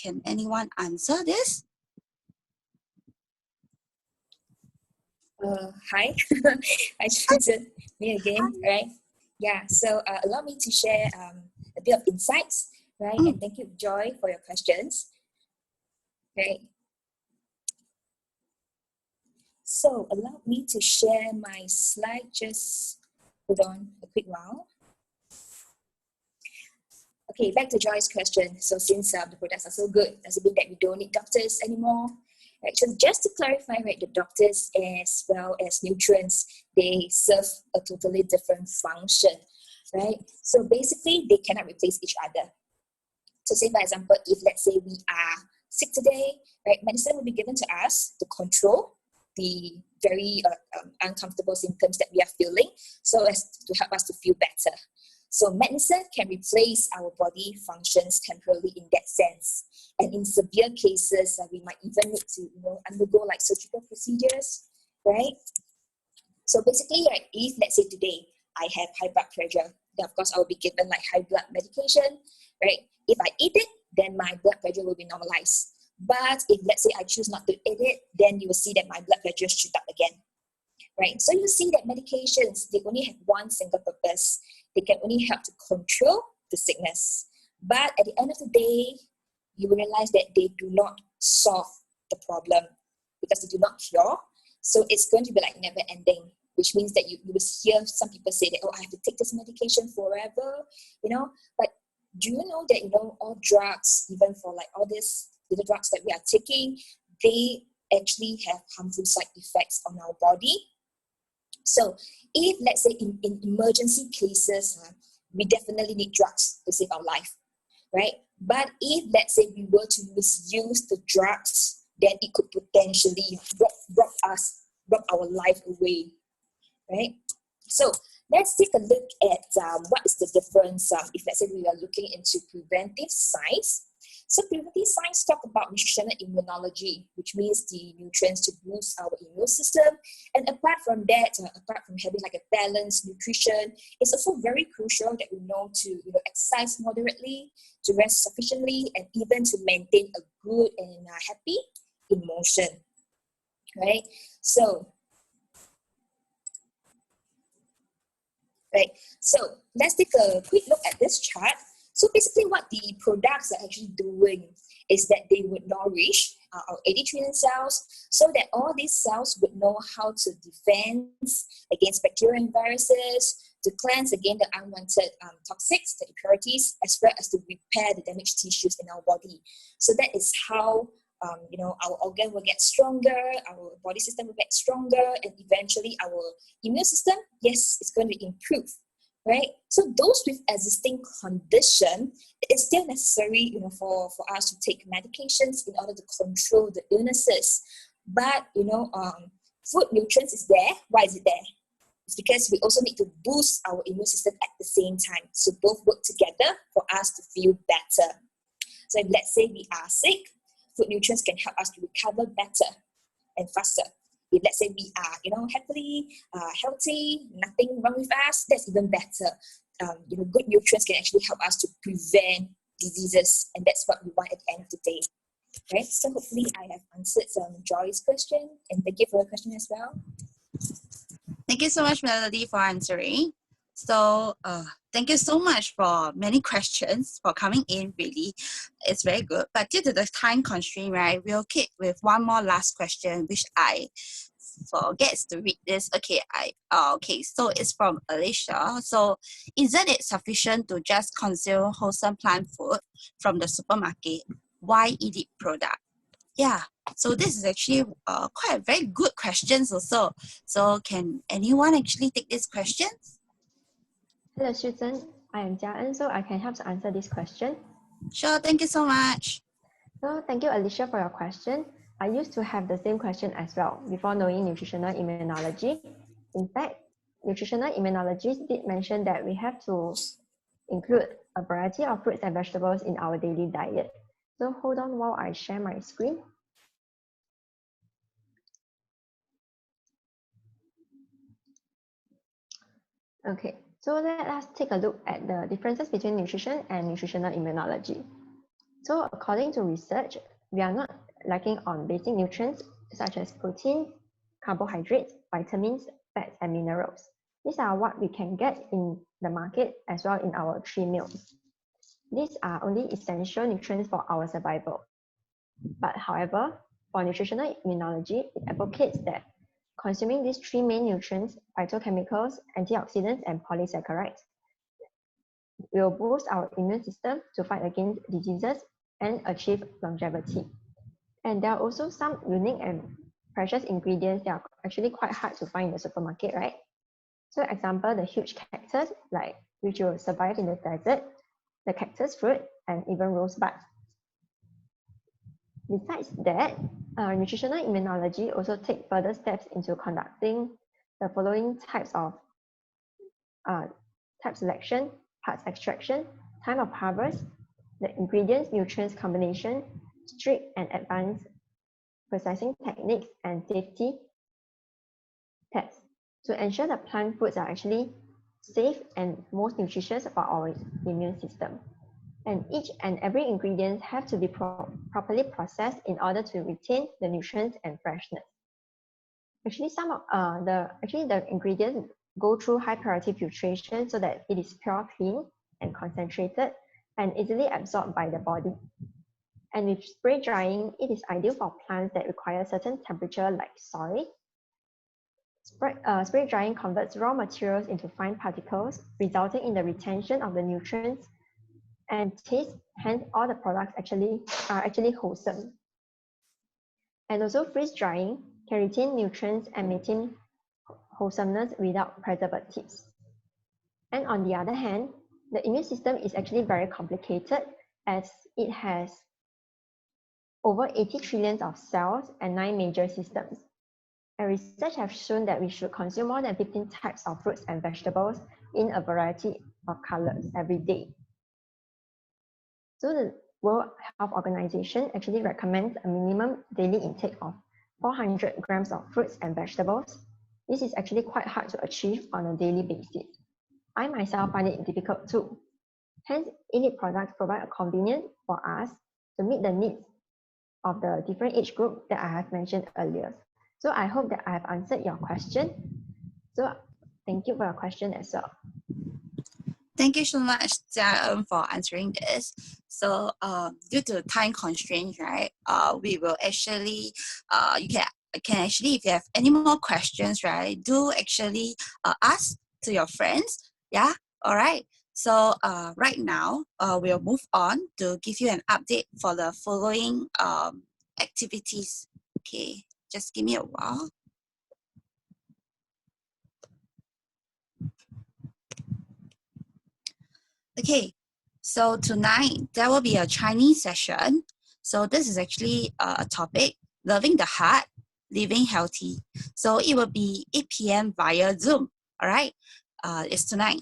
can anyone answer this? Hi, hi Johnson, me again, right? Yeah, so allow me to share a bit of insights, right? And thank you, Joy, for your questions. Okay. So allow me to share my slide, just hold on a quick while. Okay, back to Joy's question. So since the products are so good, does it mean that we don't need doctors anymore? Right, so just to clarify, right, the doctors as well as nutrients, they serve a totally different function, right? So basically, they cannot replace each other. So say, for example, if let's say we are sick today, right, medicine will be given to us to control the very uncomfortable symptoms that we are feeling, so as to help us to feel better. So medicine can replace our body functions temporarily in that sense. And in severe cases, we might even need to undergo like surgical procedures, right? So basically, like, if let's say today I have high blood pressure, then of course I will be given like high blood medication, right? If I eat it, then my blood pressure will be normalized. But if let's say I choose not to eat it, then you will see that my blood pressure shoot up again. Right? So you see that medications, they only have one single purpose. They can only help to control the sickness. But at the end of the day, you will realize that they do not solve the problem because they do not cure. So it's going to be like never ending, which means that you will hear some people say that, oh, I have to take this medication forever, But do you know that, all drugs, even for like all these little drugs that we are taking, they actually have harmful side effects on our body. So if, let's say, in emergency cases, we definitely need drugs to save our life, right? But if, let's say, we were to misuse the drugs, then it could potentially rob our life away, right? So let's take a look at what is the difference if, let's say, we are looking into preventive science. So preventive science talk about nutritional immunology, which means the nutrients to boost our immune system. And apart from that, apart from having like a balanced nutrition, it's also very crucial that we know to exercise moderately, to rest sufficiently, and even to maintain a good and happy emotion, right? So let's take a quick look at this chart. So basically what the products are actually doing is that they would nourish our 80 trillion cells so that all these cells would know how to defend against bacteria and viruses, to cleanse against the unwanted toxics, the impurities, as well as to repair the damaged tissues in our body. So that is how our organ will get stronger, our body system will get stronger, and eventually our immune system, yes, it's going to improve. Right, so those with existing condition, it's still necessary, for us to take medications in order to control the illnesses. But food nutrients is there. Why is it there? It's because we also need to boost our immune system at the same time. So both work together for us to feel better. So if let's say we are sick, food nutrients can help us to recover better and faster. If let's say we are, happily, healthy, nothing wrong with us, that's even better. Good nutrients can actually help us to prevent diseases, and that's what we want at the end of the day. Right? So hopefully I have answered Joy's question, and thank you for your question as well. Thank you so much, Melody, for answering. So thank you so much for many questions for coming in, really. It's very good. But due to the time constraint, right, we'll keep with one more last question, which I forgets to read this. Okay, okay, so it's from Alicia. So isn't it sufficient to just consume wholesome plant food from the supermarket? Why eat it product? Yeah, so this is actually quite a very good questions also. So can anyone actually take this question? Hello, Susan. I am Jia En, so I can help to answer this question. Sure, thank you so much. So thank you, Alicia, for your question. I used to have the same question as well before knowing nutritional immunology. In fact, nutritional immunologists did mention that we have to include a variety of fruits and vegetables in our daily diet. So hold on while I share my screen. Okay, so let us take a look at the differences between nutrition and nutritional immunology. So according to research, we are not lacking on basic nutrients such as protein, carbohydrates, vitamins, fats, and minerals. These are what we can get in the market as well in our 3 meals. These are only essential nutrients for our survival. But however, for nutritional immunology, it advocates that consuming these 3 main nutrients, phytochemicals, antioxidants, and polysaccharides, will boost our immune system to fight against diseases and achieve longevity. And there are also some unique and precious ingredients that are actually quite hard to find in the supermarket, right? So example, the huge cactus, which will survive in the desert, the cactus fruit, and even rosebud. Besides that, nutritional immunology also take further steps into conducting the following types of type selection, parts extraction, time of harvest, the ingredients, nutrients combination, strict and advanced processing techniques, and safety tests to ensure that plant foods are actually safe and most nutritious for our immune system. And each and every ingredient have to be properly processed in order to retain the nutrients and freshness. Actually, some of the ingredients go through high purity filtration so that it is pure, clean, and concentrated, and easily absorbed by the body. And with spray drying, it is ideal for plants that require certain temperature like soil. Spray drying converts raw materials into fine particles, resulting in the retention of the nutrients and taste. Hence, all the products are actually wholesome. And also, freeze drying can retain nutrients and maintain wholesomeness without preservatives. And on the other hand, the immune system is actually very complicated as it has over 80 trillion of cells and 9 major systems. And research has shown that we should consume more than 15 types of fruits and vegetables in a variety of colors every day. So the World Health Organization actually recommends a minimum daily intake of 400 grams of fruits and vegetables. This is actually quite hard to achieve on a daily basis. I myself find it difficult too. Hence, Elite products provide a convenience for us to meet the needs of the different age group that I have mentioned earlier. So I hope that I have answered your question. So thank you for your question as well. Thank you so much, Jia, for answering this. So due to time constraints, right, we will actually, you can actually, if you have any more questions, right, do actually ask to your friends. Yeah, all right. So right now, we'll move on to give you an update for the following activities. Okay, just give me a while. Okay, so tonight there will be a Chinese session. So this is actually a topic, loving the heart, living healthy. So it will be 8 p.m. via Zoom, all right? It's tonight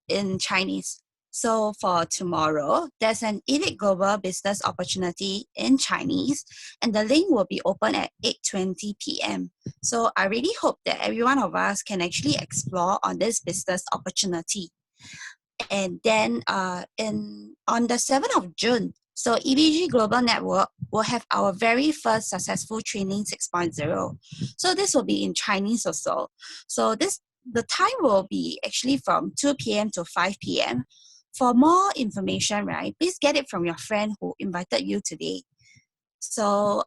in Chinese. So for tomorrow, there's an Elite Global Business Opportunity in Chinese, and the link will be open at 8:20 p.m. So I really hope that every one of us can actually explore on this business opportunity. And then on the 7th of June, so EVG Global Network will have our very first successful training 6.0. So this will be in Chinese also. So the time will be actually from 2 p.m. to 5 p.m. For more information, right, please get it from your friend who invited you today. So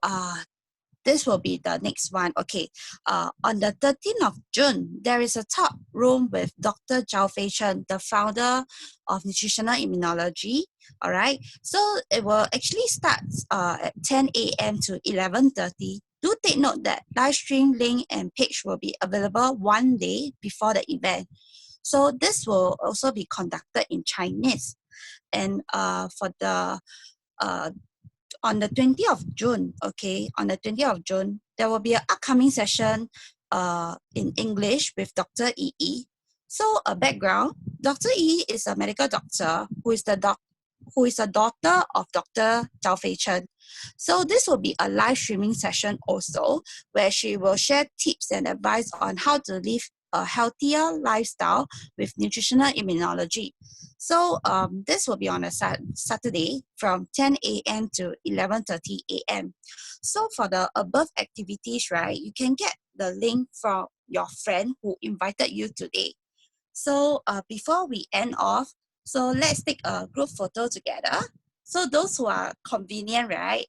this will be the next one. Okay, on the 13th of June, there is a talk room with Dr. Zhao Feichen, the founder of Nutritional Immunology. All right, so it will actually start at 10 a.m. to 11:30. Do take note that live stream link and page will be available one day before the event. So this will also be conducted in Chinese. And for the on the 20th of June, okay, on the 20th of June, there will be an upcoming session in English with Dr. Yi. So a background, Dr. Yi is a medical doctor who is the daughter of Dr. Zhao Feichen. So this will be a live streaming session also, where she will share tips and advice on how to live a healthier lifestyle with nutritional immunology. So this will be on a Saturday from 10 a.m. to 11:30 a.m. So for the above activities, right, you can get the link from your friend who invited you today. So before we end off, so let's take a group photo together. So those who are convenient, right,